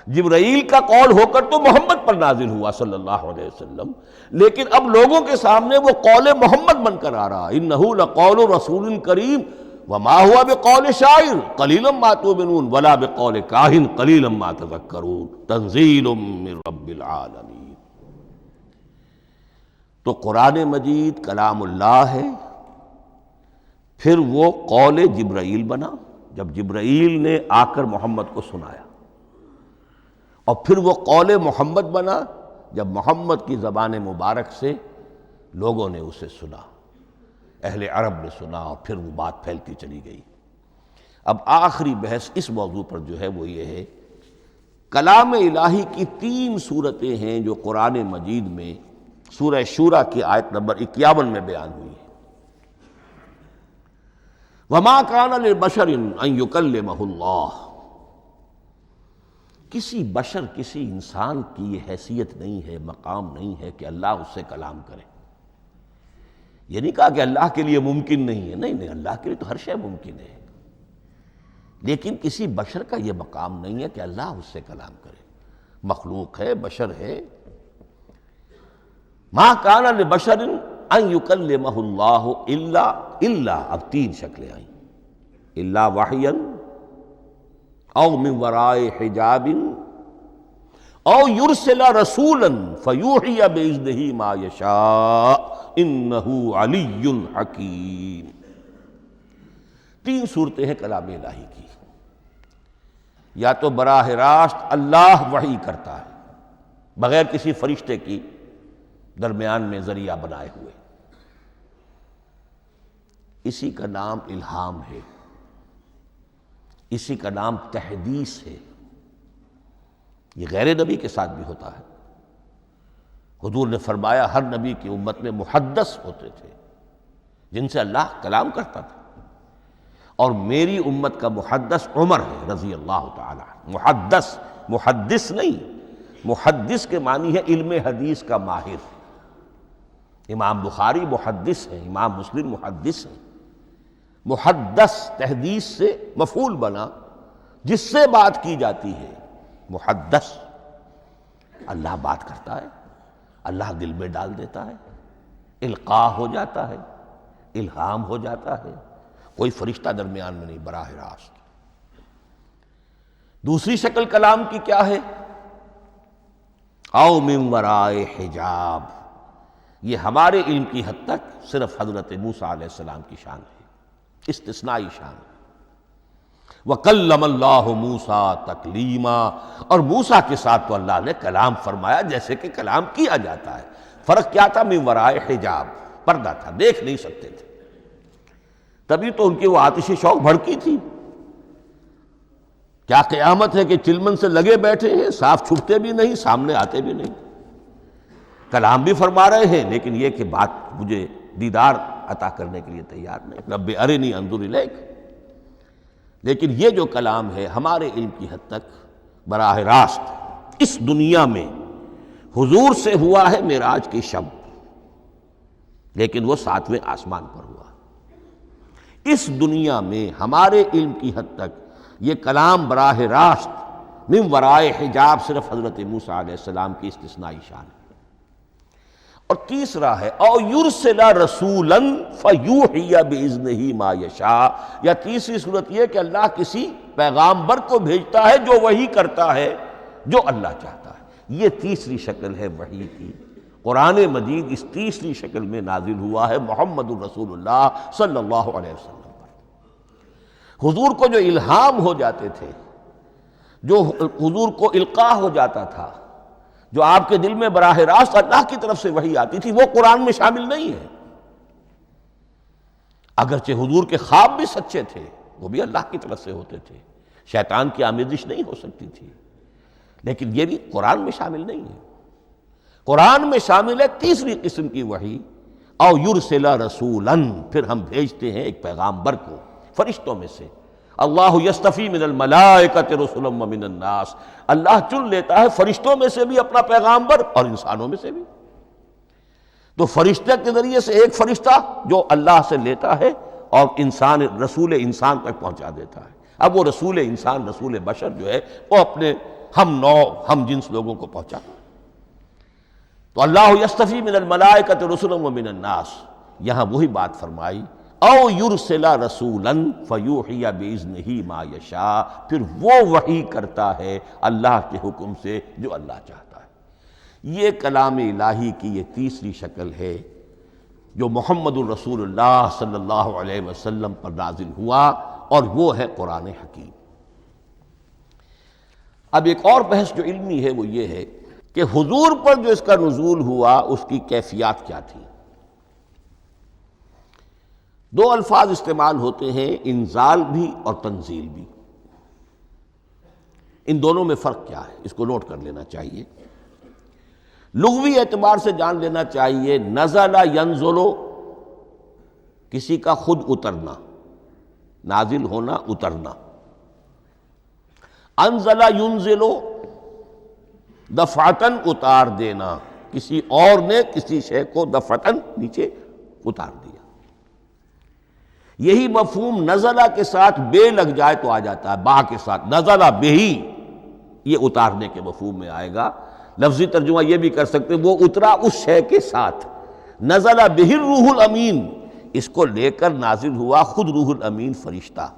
جبرائیل کا قول ہو کر تو محمد پر نازل ہوا صلی اللہ علیہ وسلم، لیکن اب لوگوں کے سامنے وہ قول محمد بن کر آ رہا ہے۔ انہ لقول رسول کریم وما ہوا بقول شاعر قلیلا ما تؤمنون ولا بقول کاہن قلیلا ما تذکرون تنزیل من رب العالمین۔ تو قرآن مجید کلام اللہ ہے، پھر وہ قول جبرائیل بنا جب جبرائیل نے آ کر محمد کو سنایا، اور پھر وہ قول محمد بنا جب محمد کی زبان مبارک سے لوگوں نے اسے سنا، اہل عرب نے سنا، اور پھر وہ بات پھیلتی چلی گئی۔ اب آخری بحث اس موضوع پر جو ہے وہ یہ ہے، کلام الہی کی 3 صورتیں ہیں جو قرآن مجید میں سورہ شورى کی آیت نمبر 51 میں بیان ہوئی ہے۔ وما كان لبشر ان يكلمه اللہ، کسی بشر، کسی انسان کی یہ حیثیت نہیں ہے، مقام نہیں ہے کہ اللہ اس سے کلام کرے۔ یہ نہیں کہا کہ اللہ کے لیے ممکن نہیں ہے، نہیں، اللہ کے لیے تو ہر شے ممکن ہے، لیکن کسی بشر کا یہ مقام نہیں ہے کہ اللہ اس سے کلام کرے۔ مخلوق ہے، بشر ہے۔ ما کان لبشر ان یکلمہ اللہ الا اب 3 شکلیں آئیں، الا وحیا او من وراء حجاب او یرسل رسولا فیوحی باذنہ ما یشاء انہ علی حکیم۔ 3 صورتیں ہیں کلام الہی کی۔ یا تو براہ راست اللہ وحی کرتا ہے بغیر کسی فرشتے کی درمیان میں ذریعہ بنائے ہوئے، اسی کا نام الہام ہے، اسی کا نام تحدیث ہے۔ یہ غیر نبی کے ساتھ بھی ہوتا ہے۔ حضور نے فرمایا ہر نبی کی امت میں محدث ہوتے تھے جن سے اللہ کلام کرتا تھا، اور میری امت کا محدث عمر ہے رضی اللہ تعالی عنہ۔ محدث، محدث نہیں، محدث کے معنی ہے علم حدیث کا ماہر۔ امام بخاری محدث ہیں، امام مسلم محدث ہیں۔ محدث تحدیث سے مفعول بنا، جس سے بات کی جاتی ہے۔ محدث، اللہ بات کرتا ہے، اللہ دل میں ڈال دیتا ہے، القاء ہو جاتا ہے، الہام ہو جاتا ہے، کوئی فرشتہ درمیان میں نہیں، براہ راست۔ دوسری شکل کلام کی کیا ہے؟ او من وراء حجاب، یہ ہمارے علم کی حد تک صرف حضرت موسیٰ علیہ السلام کی شان ہے، استثنائی شان ہے۔ وَكَلَّمَ اللَّهُ مُوسَىٰ تَكْلِيمًا، اور موسیٰ کے ساتھ تو اللہ نے کلام فرمایا جیسے کہ کلام کیا جاتا ہے۔ فرق کیا تھا؟ من وراء حجاب، پردہ تھا، دیکھ نہیں سکتے تھے۔ تبھی تو ان کی وہ آتشی شوق بھڑکی تھی۔ کیا قیامت ہے کہ چلمن سے لگے بیٹھے ہیں، صاف چھپتے بھی نہیں، سامنے آتے بھی نہیں، کلام بھی فرما رہے ہیں، لیکن یہ کہ بات مجھے دیدار عطا کرنے کے لیے تیار نہیں۔ رب ارنی انظر الیک۔ لیکن یہ جو کلام ہے ہمارے علم کی حد تک براہ راست اس دنیا میں حضور سے ہوا ہے معراج کی شب، لیکن وہ 7ویں آسمان پر ہوا۔ اس دنیا میں ہمارے علم کی حد تک یہ کلام براہ راست من ورائے حجاب صرف حضرت موسیٰ علیہ السلام کی استثنائی شان ہے۔ اور تیسرا ہے او یرسل رسولا فیوحی باذنہ ما یشاء، یا تیسری صورت یہ کہ اللہ کسی پیغامبر کو بھیجتا ہے جو وحی کرتا ہے جو اللہ چاہتا ہے۔ یہ تیسری شکل ہے وحی کی۔ قرآن مجید اس تیسری شکل میں نازل ہوا ہے محمد الرسول اللہ صلی اللہ علیہ وسلم پر۔ حضور کو جو الہام ہو جاتے تھے، جو حضور کو القاء ہو جاتا تھا، جو آپ کے دل میں براہ راست اللہ کی طرف سے وحی آتی تھی، وہ قرآن میں شامل نہیں ہے۔ اگرچہ حضور کے خواب بھی سچے تھے، وہ بھی اللہ کی طرف سے ہوتے تھے، شیطان کی آمیزش نہیں ہو سکتی تھی، لیکن یہ بھی قرآن میں شامل نہیں ہے۔ قرآن میں شامل ہے تیسری قسم کی وحی، او یرسل رسولا، پھر ہم بھیجتے ہیں ایک پیغامبر کو فرشتوں میں سے، اللہ یستفی من الملائکۃ رسلا ومن الناس، اللہ چن لیتا ہے فرشتوں میں سے بھی اپنا پیغامبر اور انسانوں میں سے بھی۔ تو فرشتے کے ذریعے سے ایک فرشتہ جو اللہ سے لیتا ہے اور انسان رسول انسان تک پہنچا دیتا ہے۔ اب وہ رسول انسان، رسول بشر جو ہے وہ اپنے ہم نوع ہم جنس لوگوں کو پہنچاتا ہے۔ تو اللہ یستفی من الملائکۃ رسلا ومن الناس، یہاں وہی بات فرمائی، او یرسل رسولا فیوحی باذنہ ما یشاء، پھر وہ وحی کرتا ہے اللہ کے حکم سے جو اللہ چاہتا ہے۔ یہ کلام الہی کی یہ تیسری شکل ہے جو محمد الرسول اللہ صلی اللہ علیہ وسلم پر نازل ہوا، اور وہ ہے قرآن حکیم۔ اب ایک اور بحث جو علمی ہے وہ یہ ہے کہ حضور پر جو اس کا نزول ہوا اس کی کیفیات کیا تھی۔ دو الفاظ استعمال ہوتے ہیں، انزال بھی اور تنزیل بھی۔ ان دونوں میں فرق کیا ہے اس کو نوٹ کر لینا چاہیے۔ لغوی اعتبار سے جان لینا چاہیے، نزل ینزل کسی کا خود اترنا، نازل ہونا، اترنا۔ انزل ینزل دفعتاً اتار دینا، کسی اور نے کسی شے کو دفعتاً نیچے اتار دیا۔ یہی مفہوم نزلہ کے ساتھ بے لگ جائے تو آ جاتا ہے، با کے ساتھ نزلہ بہی، یہ اتارنے کے مفہوم میں آئے گا۔ لفظی ترجمہ یہ بھی کر سکتے وہ اترا اس شے کے ساتھ۔ نزل بہ الروح الامین، اس کو لے کر نازل ہوا خود روح الامین فرشتہ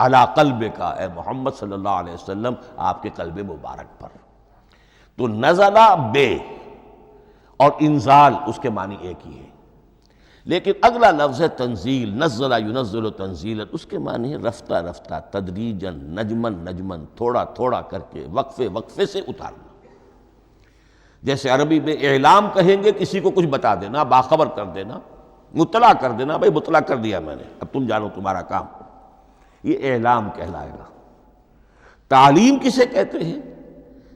علی قلبک، اے محمد صلی اللہ علیہ وسلم آپ کے قلب مبارک پر۔ تو نزلہ بے اور انزال اس کے معنی ایک ہی ہے، لیکن اگلا لفظ ہے تنزیل، نزل ینزل تنزیلا، اس کے معنی ہے رفتہ رفتہ، تدریجاً، نجمن نجمن، تھوڑا تھوڑا کر کے، وقفے وقفے سے اتارنا۔ جیسے عربی میں اعلام کہیں گے کسی کو کچھ بتا دینا، باخبر کر دینا، مطلع کر دینا، بھائی مطلع کر دیا میں نے، اب تم جانو تمہارا کام، یہ اعلام کہلائے گا۔ تعلیم کسے کہتے ہیں؟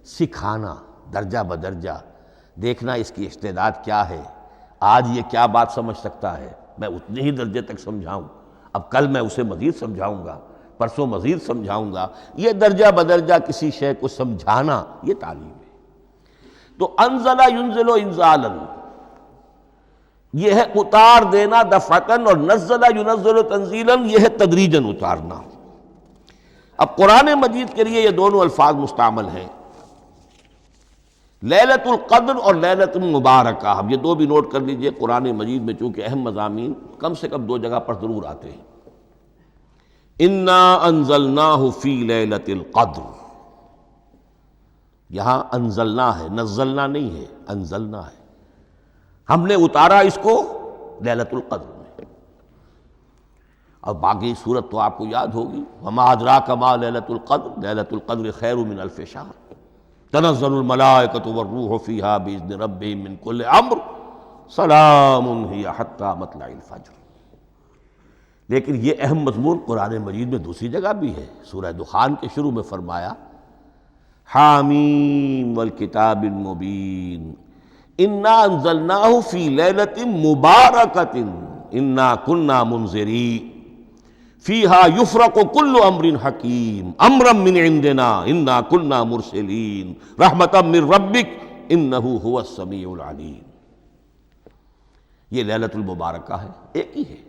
سکھانا، درجہ بدرجہ، دیکھنا اس کی استعداد کیا ہے، آج یہ کیا بات سمجھ سکتا ہے، میں اتنے ہی درجے تک سمجھاؤں، اب کل میں اسے مزید سمجھاؤں گا، پرسوں مزید سمجھاؤں گا۔ یہ درجہ بدرجہ کسی شے کو سمجھانا، یہ تعلیم ہے۔ تو انزل ینزل انزالا، یہ ہے اتار دینا دفعتاً، اور نزل ینزل تنزیلا، یہ ہے تدریجاً اتارنا۔ اب قرآن مجید کے لیے یہ دونوں الفاظ مستعمل ہیں، لیلۃ القدر اور لیلۃ المبارکہ۔ اب یہ دو بھی نوٹ کر لیجئے، قرآن مجید میں چونکہ اہم مضامین کم سے کم دو جگہ پر ضرور آتے ہیں۔ انا انزلناہ فی لیلۃ القدر، یہاں انزلنا ہے، نزلنا نہیں ہے، انزلنا ہے، ہم نے اتارا اس کو لیلۃ القدر میں۔ اور باقی صورت تو آپ کو یاد ہوگی، وما ادراک ما لیلۃ القدر، لیلۃ القدر خیر من الف شہر، تنزل الملائکۃ والروح فیہا باذن ربہم من کل امر، سلام ہی حتی مطلع الفجر۔ لیکن یہ اہم مضمون قرآن مجید میں دوسری جگہ بھی ہے، سورہ دخان کے شروع میں فرمایا حامیم والکتاب المبین انا انزلناہ فی لیلۃ مبارکۃ انا کنا منذرین فیہا یفرق کل امر حکیم امرا من عندنا انا کنا مرسلین رحمتا من ربک انہ هو السمیع العلیم۔ یہ لیلۃ المبارکہ ہے، ایک ہی ہے،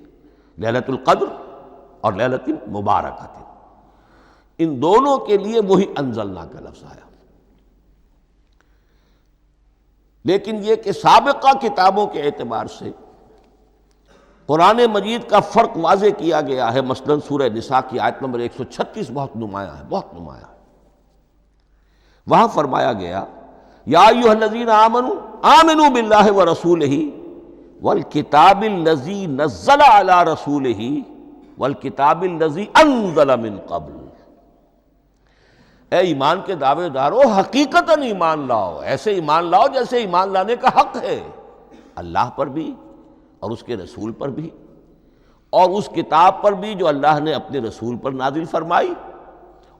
لیلۃ القدر اور لیلۃ المبارکۃ، ان دونوں کے لیے وہی انزلنا کا لفظ آیا۔ لیکن یہ کہ سابقہ کتابوں کے اعتبار سے قرآن مجید کا فرق واضح کیا گیا ہے۔ مثلا سورہ نساء کی آیت نمبر 136 بہت نمایاں ہے، بہت نمایاں ہے۔ وہاں فرمایا گیا یا ایھا الذین آمنوا آمنوا باللہ ورسولہ والکتاب الذی نزل علی رسولہ والکتاب الذی انزل من قبل۔ اے ایمان کے دعوے دارو، حقیقتاً ایمان لاؤ، ایسے ایمان لاؤ جیسے ایمان لانے کا حق ہے، اللہ پر بھی اور اس کے رسول پر بھی، اور اس کتاب پر بھی جو اللہ نے اپنے رسول پر نازل فرمائی،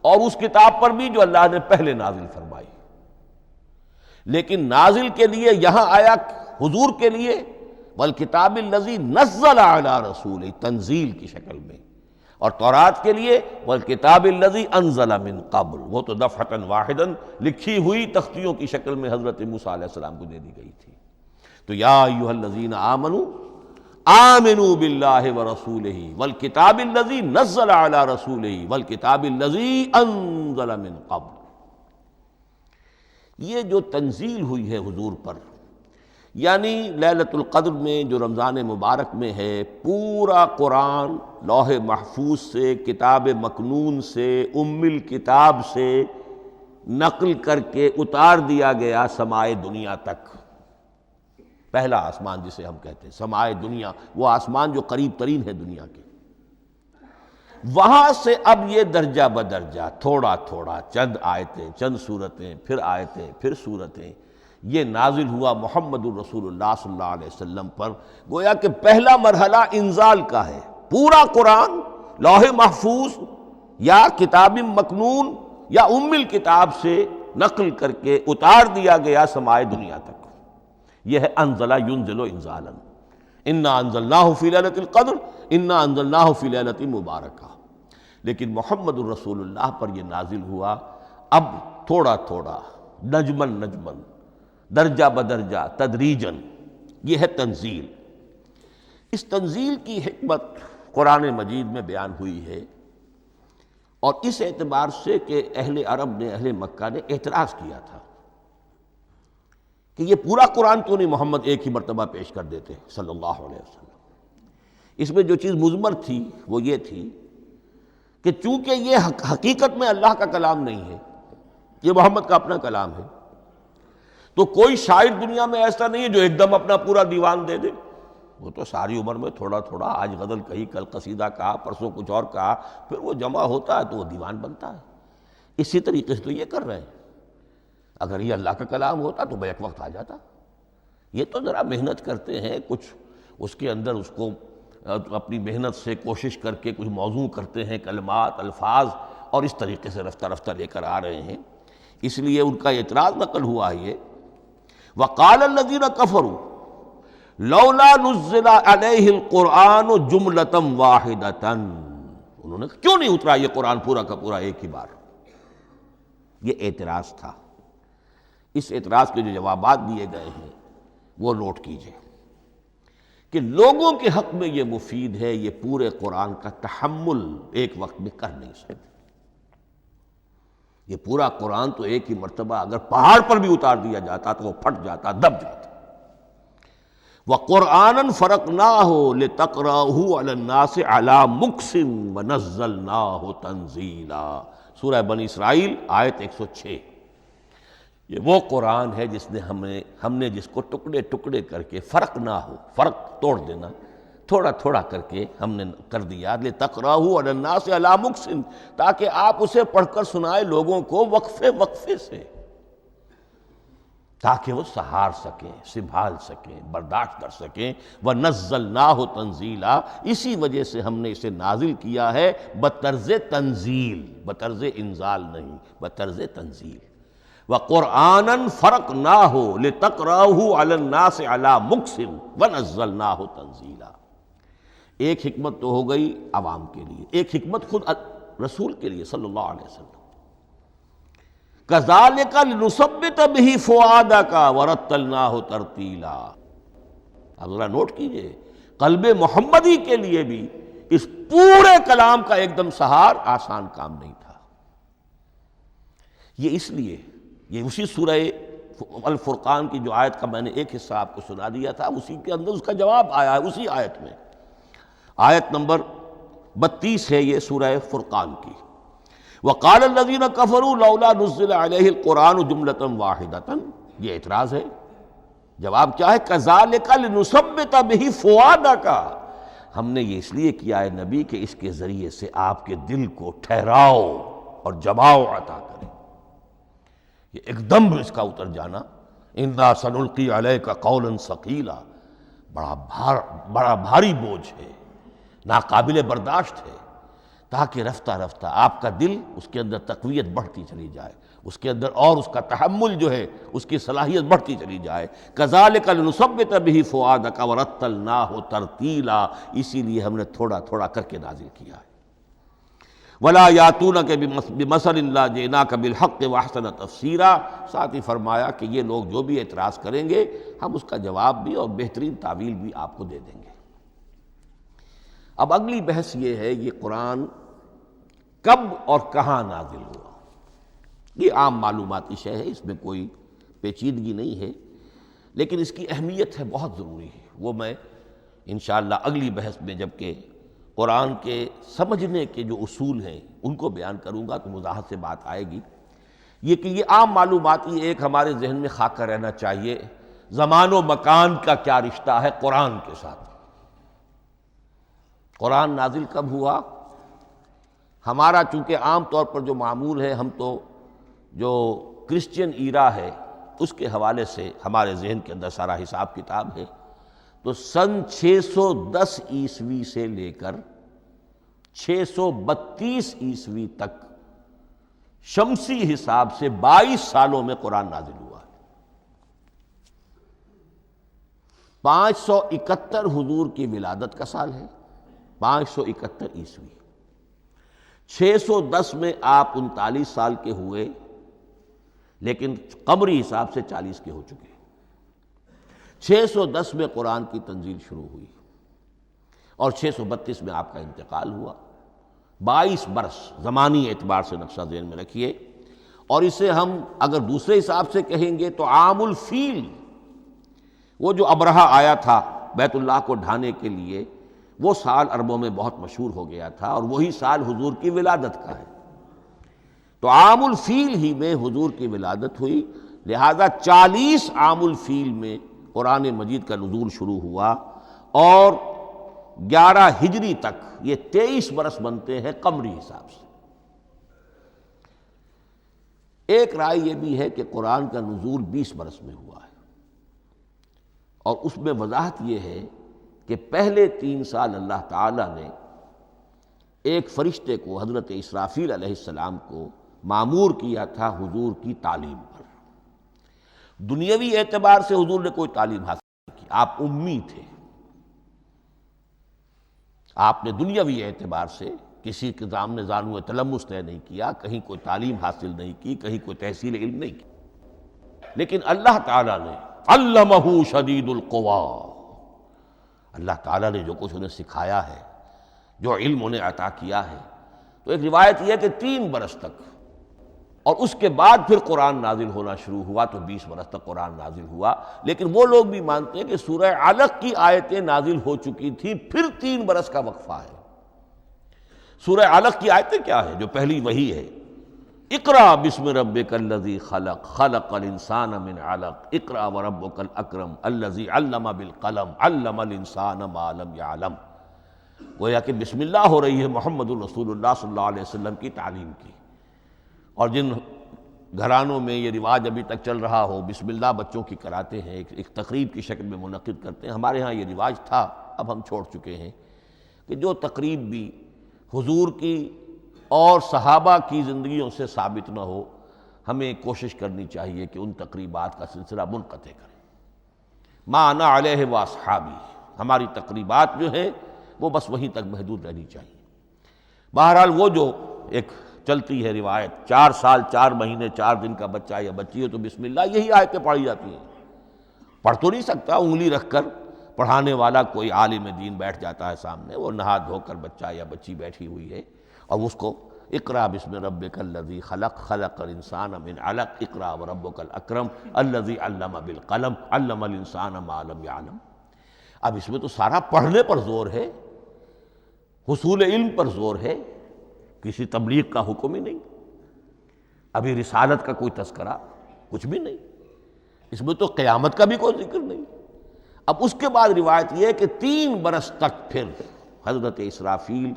اور اس کتاب پر بھی جو اللہ نے پہلے نازل فرمائی۔ لیکن نازل کے لیے یہاں آیا حضور کے لیے والکتاب الذی نزل علی رسولہ، تنزیل کی شکل میں، اور تورات کے لیے والکتاب الذی انزل من قبل، وہ تو دفعۃ واحدا لکھی ہوئی تختیوں کی شکل میں حضرت موسیٰ علیہ السلام کو دے دی گئی تھی۔ تو یا ایھا الذین آمنوا آمنوا باللہ ورسولہ والکتاب الذی نزل علی رسولہ والکتاب الذی انزل من قبل۔ یہ جو تنزیل ہوئی ہے حضور پر، یعنی لیلۃ القدر میں جو رمضان مبارک میں ہے، پورا قرآن لوح محفوظ سے، کتاب مکنون سے، ام الکتاب سے نقل کر کے اتار دیا گیا سمائے دنیا تک۔ پہلا آسمان جسے ہم کہتے ہیں سمائے دنیا، وہ آسمان جو قریب ترین ہے دنیا کے، وہاں سے اب یہ درجہ بدرجہ تھوڑا تھوڑا چند آیتیں، چند سورتیں، پھر آیتیں، پھر سورتیں، یہ نازل ہوا محمد الرسول اللہ صلی اللہ علیہ وسلم پر۔ گویا کہ پہلا مرحلہ انزال کا ہے، پورا قرآن لوح محفوظ یا کتاب مکنون یا ام الکتاب سے نقل کر کے اتار دیا گیا سمائے دنیا تک۔ یہ ہے انزل ینزل انزالا، انا انزلناہ فی لیلۃ القدر انا انزلناہ فی لیلۃ مبارکہ۔ لیکن محمد الرسول اللہ پر یہ نازل ہوا اب تھوڑا تھوڑا، نجمن نجمن، درجہ بدرجہ، تدریجاً۔ یہ ہے تنزیل۔ اس تنزیل کی حکمت قرآن مجید میں بیان ہوئی ہے، اور اس اعتبار سے کہ اہل عرب نے، اہل مکہ نے اعتراض کیا تھا کہ یہ پورا قرآن تو نہیں محمد ایک ہی مرتبہ پیش کر دیتے صلی اللہ علیہ وسلم۔ اس میں جو چیز مضمر تھی وہ یہ تھی کہ چونکہ یہ حقیقت میں اللہ کا کلام نہیں ہے، یہ محمد کا اپنا کلام ہے، تو کوئی شاعر دنیا میں ایسا نہیں ہے جو ایک دم اپنا پورا دیوان دے دے۔ وہ تو ساری عمر میں تھوڑا تھوڑا، آج غزل کہی، کل قصیدہ کہا، پرسوں کچھ اور کہا، پھر وہ جمع ہوتا ہے تو وہ دیوان بنتا ہے۔ اسی طریقے سے تو یہ کر رہے ہیں۔ اگر یہ اللہ کا کلام ہوتا تو بیک وقت آ جاتا۔ یہ تو ذرا محنت کرتے ہیں، کچھ اس کے اندر اس کو اپنی محنت سے کوشش کر کے کچھ موضوع کرتے ہیں، کلمات، الفاظ، اور اس طریقے سے رفتہ رفتہ لے کر آ رہے ہیں۔ اس لیے ان کا اعتراض نقل ہوا ہے یہ وَقَالَ الَّذِينَ كَفَرُوا لَوْلَا نُزِّلَ عَلَيْهِ الْقُرْآنُ جُمْلَةً وَاحِدَةً، انہوں نے کیوں نہیں اترا یہ قرآن پورا کا پورا ایک ہی بار؟ یہ اعتراض تھا۔ اس اعتراض کے جو جوابات دیے گئے ہیں وہ نوٹ کیجئے کہ لوگوں کے حق میں یہ مفید ہے، یہ پورے قرآن کا تحمل ایک وقت میں کر نہیں سکتے۔ یہ پورا قرآن تو ایک ہی مرتبہ اگر پہاڑ پر بھی اتار دیا جاتا تو وہ پھٹ جاتا، دب جاتا۔ وَقُرْآنًا فَرَقْنَاهُ لِتَقْرَأَهُ عَلَى النَّاسِ عَلَى مُكْثٍ وَنَزَّلْنَاهُ تَنزِيلًا، سورہ بنی اسرائیل آیت 106۔ یہ وہ قرآن ہے جس نے ہم نے جس کو ٹکڑے ٹکڑے کر کے، فرق نہ ہو، فرق توڑ دینا، تھوڑا تھوڑا کر کے ہم نے کر دیا، لِتَقْرَأَهُ عَلَى النَّاسِ عَلَى مُكْثٍ، تاکہ آپ اسے پڑھ کر سنائے لوگوں کو وقفے وقفے سے، تاکہ وہ سہار سکیں، سنبھال سکیں، برداشت کر سکیں۔ وَنَزَّلْنَاهُ تَنزِيلًا، اسی وجہ سے ہم نے اسے نازل کیا ہے بطرز تنزیل، بطرز انزال نہیں، بطرز تنزیل۔ وَقُرْآنًا فَرَقْنَاهُ لِتَقْرَأَهُ عَلَى النَّاسِ عَلَى مُكْثٍ وَنَزَّلْنَاهُ تَنزِيلًا۔ ایک حکمت تو ہو گئی عوام کے لیے، ایک حکمت خود رسول کے لیے صلی اللہ علیہ وسلم۔ كَذَلِكَ لِنُثَبِّتَ بِهِ فُؤَادَكَ وَرَتَّلْنَاهُ تَرْتِيلًا۔ اب ذرا نوٹ کیجئے، قلب محمدی کے لیے بھی اس پورے کلام کا ایک دم سہار آسان کام نہیں تھا۔ یہ اس لیے، یہ اسی سورہ الفرقان کی جو آیت کا میں نے ایک حصہ آپ کو سنا دیا تھا، اسی کے اندر اس کا جواب آیا ہے، اسی آیت میں، آیت نمبر 32 ہے یہ سورہ فرقان کی۔ وَقَالَ الَّذِينَ كَفَرُوا لَوْلَا نُزِّلَ عَلَيْهِ الْقُرْآنُ جُمْلَةً وَاحِدَةً، یہ اعتراض ہے۔ جواب کیا ہے؟ كَذَلِكَ لِنُثَبِّتَ بِهِ فُؤَادَكَ، ہم نے یہ اس لیے کیا ہے نبی کہ اس کے ذریعے سے آپ کے دل کو ٹھہراؤ اور جماؤ عطا کریں۔ یہ ایک دم اس کا اتر جانا، اِنَّا سَنُلْقِي عَلَيْكَ قَوْلًا ثَقِيلًا، بڑا بھاری بوجھ ہے، ناقابل برداشت ہے، تاکہ رفتہ رفتہ آپ کا دل، اس کے اندر تقویت بڑھتی چلی جائے، اس کے اندر اور اس کا تحمل جو ہے، اس کی صلاحیت بڑھتی چلی جائے۔ كَذَلِكَ لِنُثَبِّتَ بِهِ فُؤَادَكَ وَرَتَّلْنَاهُ تَرْتِيلًا، اسی لیے ہم نے تھوڑا تھوڑا کر کے نازل کیا ہے۔ ولا یاتونک بمثل الا جئناک بالحق واحسن تفسیرا، ساتھ ہی فرمایا کہ یہ لوگ جو بھی اعتراض کریں گے ہم اس کا جواب بھی اور بہترین تعویل بھی آپ کو دے دیں گے۔ اب اگلی بحث یہ ہے یہ قرآن کب اور کہاں نازل ہوا۔ یہ عام معلوماتی شے ہے، اس میں کوئی پیچیدگی نہیں ہے، لیکن اس کی اہمیت ہے بہت ضروری ہے، وہ میں انشاءاللہ اگلی بحث میں جب کہ قرآن کے سمجھنے کے جو اصول ہیں ان کو بیان کروں گا تو وضاحت سے بات آئے گی۔ یہ کہ یہ عام معلوماتی ایک ہمارے ذہن میں خاکہ رہنا چاہیے، زمان و مکان کا کیا رشتہ ہے قرآن کے ساتھ۔ قرآن نازل کب ہوا؟ ہمارا چونکہ عام طور پر جو معمول ہے، ہم تو جو کرسچین ایرا ہے اس کے حوالے سے ہمارے ذہن کے اندر سارا حساب کتاب ہے، تو سن 610 عیسوی سے لے کر 632 عیسوی تک شمسی حساب سے 22 سالوں میں قرآن نازل ہوا ہے۔ 571 حضور کی ولادت کا سال ہے، 571 عیسوی۔ 610 میں آپ 39 سال کے ہوئے، لیکن قمری حساب سے 40 کے ہو چکے۔ 610 میں قرآن کی تنزیل شروع ہوئی اور 632 میں آپ کا انتقال ہوا۔ 22 برس زمانی اعتبار سے نقشہ ذہن میں رکھیے، اور اسے ہم اگر دوسرے حساب سے کہیں گے تو عام الفیل، وہ جو ابرہہ آیا تھا بیت اللہ کو ڈھانے کے لیے، وہ سال عربوں میں بہت مشہور ہو گیا تھا، اور وہی سال حضور کی ولادت کا ہے، تو عام الفیل ہی میں حضور کی ولادت ہوئی، لہذا 40 عام الفیل میں قرآن مجید کا نزول شروع ہوا، اور 11 ہجری تک یہ 23 برس بنتے ہیں قمری حساب سے۔ ایک رائے یہ بھی ہے کہ قرآن کا نزول 20 برس میں ہوا ہے، اور اس میں وضاحت یہ ہے کہ پہلے 3 سال اللہ تعالیٰ نے ایک فرشتے کو، حضرت اسرافیل علیہ السلام کو مامور کیا تھا حضور کی تعلیم پر۔ دنیاوی اعتبار سے حضور نے کوئی تعلیم حاصل نہیں کی، آپ امی تھے، آپ نے دنیاوی اعتبار سے کسی کے سامنے زانو تلمس طے نہیں کیا، کہیں کوئی تعلیم حاصل نہیں کی، کہیں کوئی تحصیل علم نہیں کی، لیکن اللہ تعالیٰ نے علمہ شدید القوا، اللہ تعالیٰ نے جو کچھ انہیں سکھایا ہے، جو علم انہیں عطا کیا ہے، تو ایک روایت یہ ہے کہ 3 برس تک، اور اس کے بعد پھر قرآن نازل ہونا شروع ہوا تو 20 برس تک قرآن نازل ہوا۔ لیکن وہ لوگ بھی مانتے ہیں کہ سورہ علق کی آیتیں نازل ہو چکی تھی، پھر 3 برس کا وقفہ ہے۔ سورہ علق کی آیتیں کیا ہیں؟ جو پہلی وحی ہے، اقرأ بسم ربک الذی خلق، خلق الانسان من علق، اقرأ وربک الاکرم الذی علم بالقلم، علم الانسان ما لم یعلم۔ گویا کہ بسم اللہ ہو رہی ہے محمد الرسول اللہ صلی اللہ علیہ وسلم کی تعلیم کی، اور جن گھرانوں میں یہ رواج ابھی تک چل رہا ہو، بسم اللہ بچوں کی کراتے ہیں، ایک تقریب کی شکل میں منعقد کرتے ہیں، ہمارے ہاں یہ رواج تھا، اب ہم چھوڑ چکے ہیں، کہ جو تقریب بھی حضور کی اور صحابہ کی زندگیوں سے ثابت نہ ہو، ہمیں کوشش کرنی چاہیے کہ ان تقریبات کا سلسلہ منقطع کریں۔ ما انا علیہ واصحابی، ہماری تقریبات جو ہیں وہ بس وہیں تک محدود رہنی چاہیے۔ بہرحال وہ جو ایک چلتی ہے روایت، 4 سال 4 مہینے 4 دن کا بچہ یا بچی ہے تو بسم اللہ یہی آیتیں پڑھی جاتی ہیں، پڑھ تو نہیں سکتا، انگلی رکھ کر پڑھانے والا کوئی عالم دین بیٹھ جاتا ہے سامنے، وہ نہا دھو کر بچہ یا بچی بیٹھی ہوئی ہے، اور اس کو اقرأ بسم ربک الذی خلق، خلق الانسان من علق، اقرأ وربک الاکرم الذی علم بالقلم، علم الانسان ما لم یعلم۔ اب اس میں تو سارا پڑھنے پر زور ہے، حصول علم پر زور ہے، کسی تبلیغ کا حکم ہی نہیں، ابھی رسالت کا کوئی تذکرہ کچھ بھی نہیں، اس میں تو قیامت کا بھی کوئی ذکر نہیں۔ اب اس کے بعد روایت یہ ہے کہ 3 برس تک پھر حضرت اسرافیل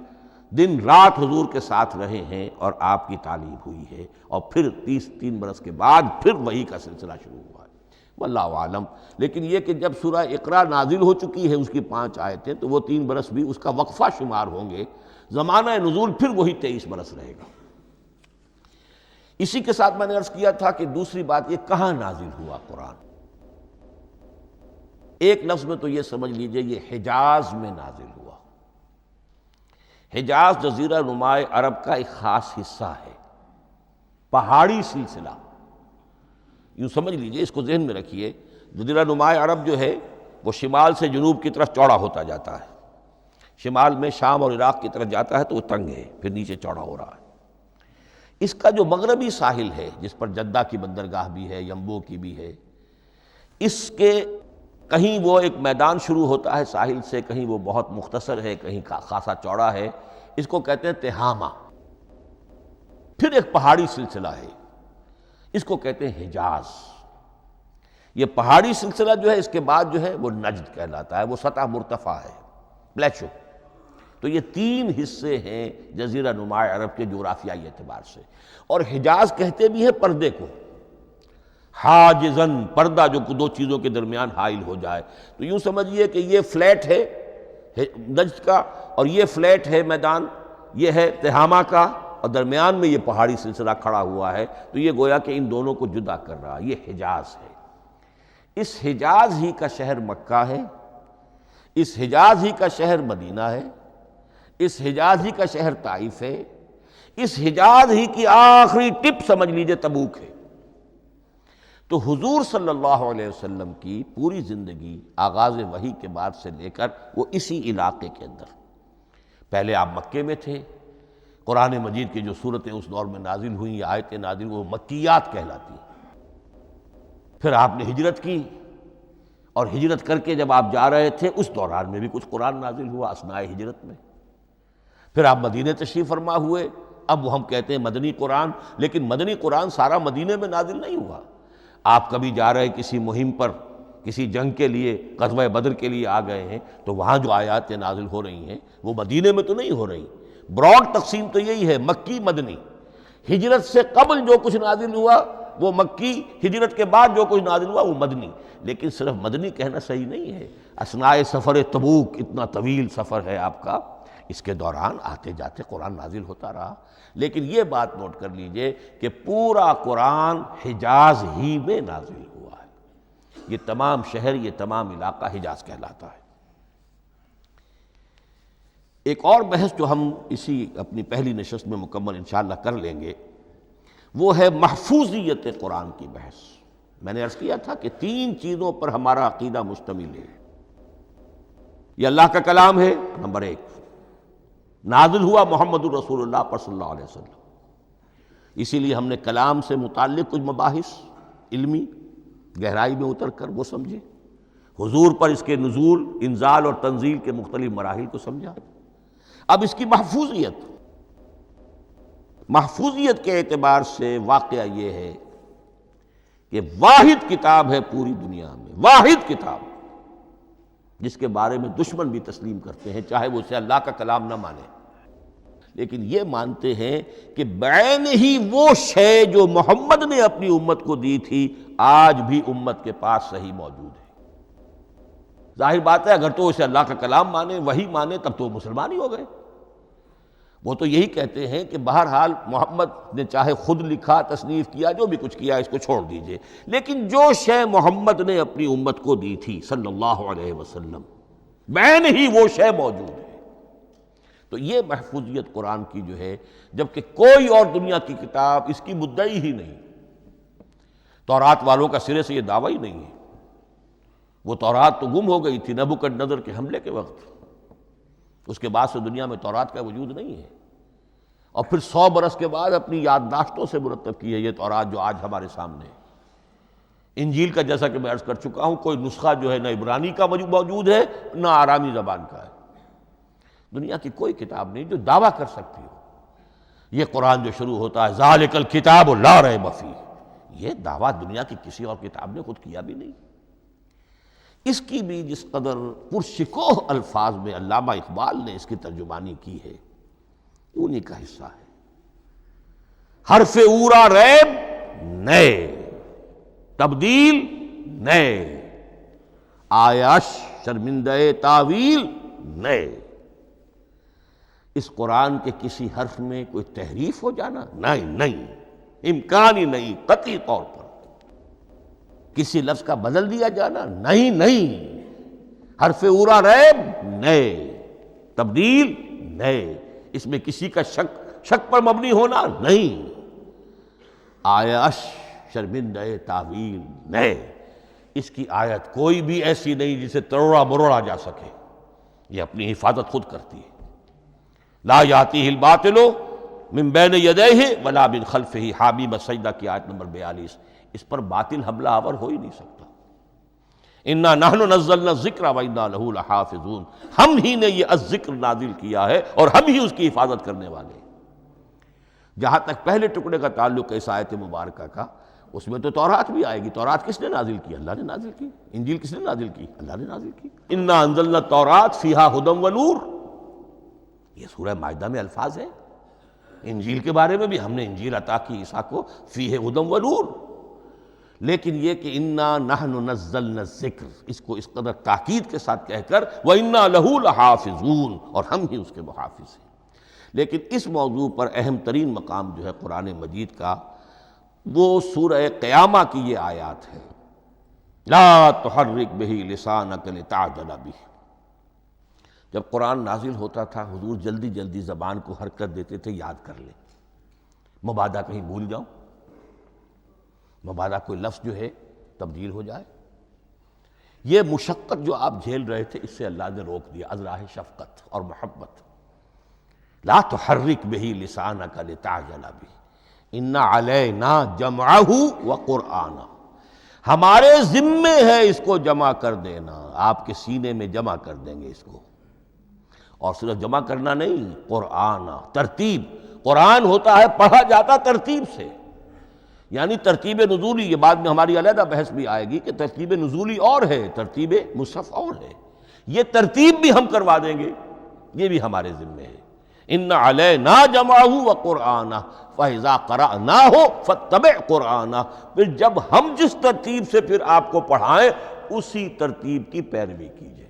دن رات حضور کے ساتھ رہے ہیں اور آپ کی تعلیم ہوئی ہے، اور پھر 3 برس کے بعد پھر وحی کا سلسلہ شروع ہوا ہے، واللہ عالم۔ لیکن یہ کہ جب سورہ اقرا نازل ہو چکی ہے اس کی 5 آیتیں، تو وہ 3 برس بھی اس کا وقفہ شمار ہوں گے، زمانہ نزول پھر وہی 23 برس رہے گا۔ اسی کے ساتھ میں نے عرض کیا تھا کہ دوسری بات یہ کہاں نازل ہوا قرآن۔ ایک لفظ میں تو یہ سمجھ لیجئے یہ حجاز میں نازل ہوا۔ حجاز جزیرہ نماء عرب کا ایک خاص حصہ ہے، پہاڑی سلسلہ، یوں سمجھ لیجئے، اس کو ذہن میں رکھیے۔ جزیرہ نماء عرب جو ہے وہ شمال سے جنوب کی طرف چوڑا ہوتا جاتا ہے، شمال میں شام اور عراق کی طرف جاتا ہے تو وہ تنگ ہے، پھر نیچے چوڑا ہو رہا ہے۔ اس کا جو مغربی ساحل ہے جس پر جدہ کی بندرگاہ بھی ہے، ینبو کی بھی ہے، اس کے کہیں وہ ایک میدان شروع ہوتا ہے ساحل سے، کہیں وہ بہت مختصر ہے، کہیں خاصا چوڑا ہے، اس کو کہتے ہیں تہامہ۔ پھر ایک پہاڑی سلسلہ ہے، اس کو کہتے ہیں حجاز۔ یہ پہاڑی سلسلہ جو ہے اس کے بعد جو ہے وہ نجد کہلاتا ہے، وہ سطح مرتفع ہے، پلیٹو۔ تو یہ تین حصے ہیں جزیرہ نماء عرب کے جغرافیائی اعتبار سے، اور حجاز کہتے بھی ہیں پردے کو، حاجزن، پردہ جو دو چیزوں کے درمیان حائل ہو جائے۔ تو یوں سمجھیے کہ یہ فلیٹ ہے نجد کا، اور یہ فلیٹ ہے میدان، یہ ہے تہامہ کا، اور درمیان میں یہ پہاڑی سلسلہ کھڑا ہوا ہے، تو یہ گویا کہ ان دونوں کو جدا کر رہا، یہ حجاز ہے۔ اس حجاز ہی کا شہر مکہ ہے، اس حجاز ہی کا شہر مدینہ ہے، اس حجاز ہی کا شہر طائف ہے، اس حجاز ہی کی آخری ٹپ سمجھ لیجئے تبوک ہے۔ تو حضور صلی اللہ علیہ وسلم کی پوری زندگی آغاز وحی کے بعد سے لے کر وہ اسی علاقے کے اندر، پہلے آپ مکے میں تھے، قرآن مجید کی جو صورتیں اس دور میں نازل ہوئیں، یہ آیتیں نازل وہ مکیات کہلاتی ہیں۔ پھر آپ نے ہجرت کی، اور ہجرت کر کے جب آپ جا رہے تھے اس دوران میں بھی کچھ قرآن نازل ہوا اثناء ہجرت میں۔ پھر آپ مدینے تشریف فرما ہوئے، اب وہ ہم کہتے ہیں مدنی قرآن، لیکن مدنی قرآن سارا مدینے میں نازل نہیں ہوا۔ آپ کبھی جا رہے کسی مہم پر، کسی جنگ کے لیے، غزوہ بدر کے لیے آ گئے ہیں، تو وہاں جو آیات نازل ہو رہی ہیں وہ مدینے میں تو نہیں ہو رہی۔ براڈ تقسیم تو یہی ہے، مکی مدنی۔ ہجرت سے قبل جو کچھ نازل ہوا وہ مکی، ہجرت کے بعد جو کچھ نازل ہوا وہ مدنی۔ لیکن صرف مدنی کہنا صحیح نہیں ہے، اثناء سفر تبوک، اتنا طویل سفر ہے آپ کا، اس کے دوران آتے جاتے قرآن نازل ہوتا رہا۔ لیکن یہ بات نوٹ کر لیجئے کہ پورا قرآن حجاز ہی میں نازل ہوا ہے، یہ تمام شہر، یہ تمام علاقہ حجاز کہلاتا ہے۔ ایک اور بحث جو ہم اسی اپنی پہلی نشست میں مکمل انشاءاللہ کر لیں گے، وہ ہے محفوظیت قرآن کی بحث۔ میں نے عرض کیا تھا کہ تین چیزوں پر ہمارا عقیدہ مشتمل ہے۔ یہ اللہ کا کلام ہے، نمبر ایک، نازل ہوا محمد الرسول اللہ پر صلی اللہ علیہ وسلم، اسی لیے ہم نے کلام سے متعلق کچھ مباحث علمی گہرائی میں اتر کر وہ سمجھے، حضور پر اس کے نزول، انزال اور تنزیل کے مختلف مراحل کو سمجھا۔ اب اس کی محفوظیت کے اعتبار سے واقعہ یہ ہے کہ واحد کتاب ہے پوری دنیا میں، واحد کتاب جس کے بارے میں دشمن بھی تسلیم کرتے ہیں، چاہے وہ اسے اللہ کا کلام نہ مانے، لیکن یہ مانتے ہیں کہ بعین ہی وہ شے جو محمد نے اپنی امت کو دی تھی آج بھی امت کے پاس صحیح موجود ہے۔ ظاہر بات ہے اگر تو اسے اللہ کا کلام مانے، وہی مانے، تب تو مسلمان ہی ہو گئے۔ وہ تو یہی کہتے ہیں کہ بہرحال محمد نے چاہے خود لکھا، تصنیف کیا، جو بھی کچھ کیا، اس کو چھوڑ دیجئے، لیکن جو شے محمد نے اپنی امت کو دی تھی صلی اللہ علیہ وسلم، بعین ہی وہ شے موجود ہے۔ تو یہ محفوظیت قرآن کی جو ہے، جبکہ کوئی اور دنیا کی کتاب اس کی مدعی ہی نہیں۔ تورات والوں کا سرے سے یہ دعویٰ ہی نہیں ہے، وہ تورات تو گم ہو گئی تھی نبوکدنضر کے حملے کے وقت، اس کے بعد سے دنیا میں تورات کا وجود نہیں ہے، اور پھر 100 برس کے بعد اپنی یادداشتوں سے مرتب کی ہے یہ تورات جو آج ہمارے سامنے ہے۔ انجیل کا جیسا کہ میں عرض کر چکا ہوں، کوئی نسخہ جو ہے نہ عبرانی کا موجود ہے نہ آرامی زبان کا ہے، دنیا کی کوئی کتاب نہیں جو دعویٰ کر سکتی ہو۔ یہ قرآن جو شروع ہوتا ہے ذالک الکتاب لا ریب فیہ، یہ دعویٰ دنیا کی کسی اور کتاب نے خود کیا بھی نہیں۔ اس کی بھی جس قدر پرشکوہ الفاظ میں علامہ اقبال نے اس کی ترجمانی کی ہے، انہی کا حصہ ہے۔ حرف اورا ریب نئے، تبدیل نئے، آیاش شرمندہ تعویل نئے۔ اس قرآن کے کسی حرف میں کوئی تحریف ہو جانا نہیں، امکان ہی نہیں، قطعی طور پر کسی لفظ کا بدل دیا جانا نہیں، حرف اورا ریب نئے، تبدیل نئے۔ اس میں کسی کا شک پر مبنی ہونا نہیں، آیش شرمندہ تعویل نئے، اس کی آیت کوئی بھی ایسی نہیں جسے تروڑا مروڑا جا سکے، یہ اپنی حفاظت خود کرتی ہے۔ لا یاتیہ الباطل من بین یدیہ ولا من خلفہ، حامیم سجدہ کی آیت نمبر 42، اس پر باطل حملہ آور ہو ہی نہیں سکتا۔ انا نحن نزلنا الذکر وانا لہ لحافظون، ہم ہی نے یہ الذکر نازل کیا ہے اور ہم ہی اس کی حفاظت کرنے والے ہیں۔ جہاں تک پہلے ٹکڑے کا تعلق ہے اس آیت مبارکہ کا، اس میں تو تورات بھی آئے گی۔ تورات کس نے نازل کی؟ اللہ نے نازل کی۔ انجیل کس نے نازل کی؟ اللہ نے نازل کی۔ انا انزلنا التوراۃ فیہا ھدی ونور، یہ سورہ مائدہ میں الفاظ ہیں۔ انجیل کے بارے میں بھی ہم نے انجیل عطا کی عیسیٰ کو، فیہ ھدی ونور، لیکن یہ کہ انا نحن نزلنا الذکر، اس کو اس قدر تاکید کے ساتھ کہہ کر وَإِنَّا لَهُ لَحَافِظُونَ، اور ہم ہی اس کے محافظ ہیں۔ لیکن اس موضوع پر اہم ترین مقام جو ہے قرآن مجید کا، وہ سورہ قیامہ کی یہ آیات ہے، لا تحرک بہ لسانک لتعجل بہ۔ جب قرآن نازل ہوتا تھا حضور جلدی جلدی زبان کو حرکت دیتے تھے، یاد کر لیں، مبادا کہیں بھول جاؤں، مبادا کوئی لفظ جو ہے تبدیل ہو جائے۔ یہ مشقت جو آپ جھیل رہے تھے، اس سے اللہ نے روک دیا از راہ شفقت اور محبت۔ لا تحرک بہ لسانک لتعجل بہ ان علینا جمعہ وقرآنہ، ہمارے ذمے ہے اس کو جمع کر دینا، آپ کے سینے میں جمع کر دیں گے اس کو۔ اور صرف جمع کرنا نہیں، قرآن، ترتیب۔ قرآن ہوتا ہے پڑھا جاتا ترتیب سے، یعنی ترتیب نزولی۔ یہ بعد میں ہماری علیحدہ بحث بھی آئے گی کہ ترتیب نزولی اور ہے، ترتیب مصحف اور ہے، یہ ترتیب بھی ہم کروا دیں گے، یہ بھی ہمارے ذمے ہے۔ ان علینا جمعہ وقرآنہ فاذا قرأناہ فاتبع قرآنہ، پھر جب ہم جس ترتیب سے پھر آپ کو پڑھائیں اسی ترتیب کی پیروی کیجیے۔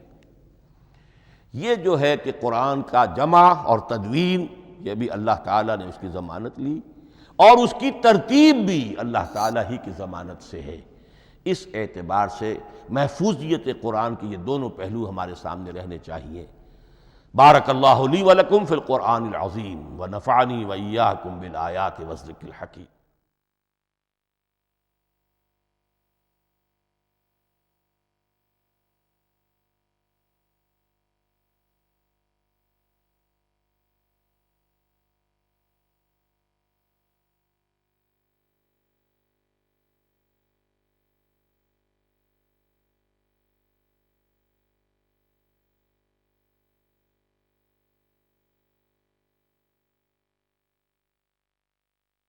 یہ جو ہے کہ قرآن کا جمع اور تدوین، یہ بھی اللہ تعالیٰ نے اس کی ضمانت لی، اور اس کی ترتیب بھی اللہ تعالیٰ ہی کی ضمانت سے ہے۔ اس اعتبار سے محفوظیت قرآن کے یہ دونوں پہلو ہمارے سامنے رہنے چاہیے۔ بارک اللہ لی ولکم فی القرآن العظیم ونفعنی وإیاکم بالآیات والذکر الحکیم۔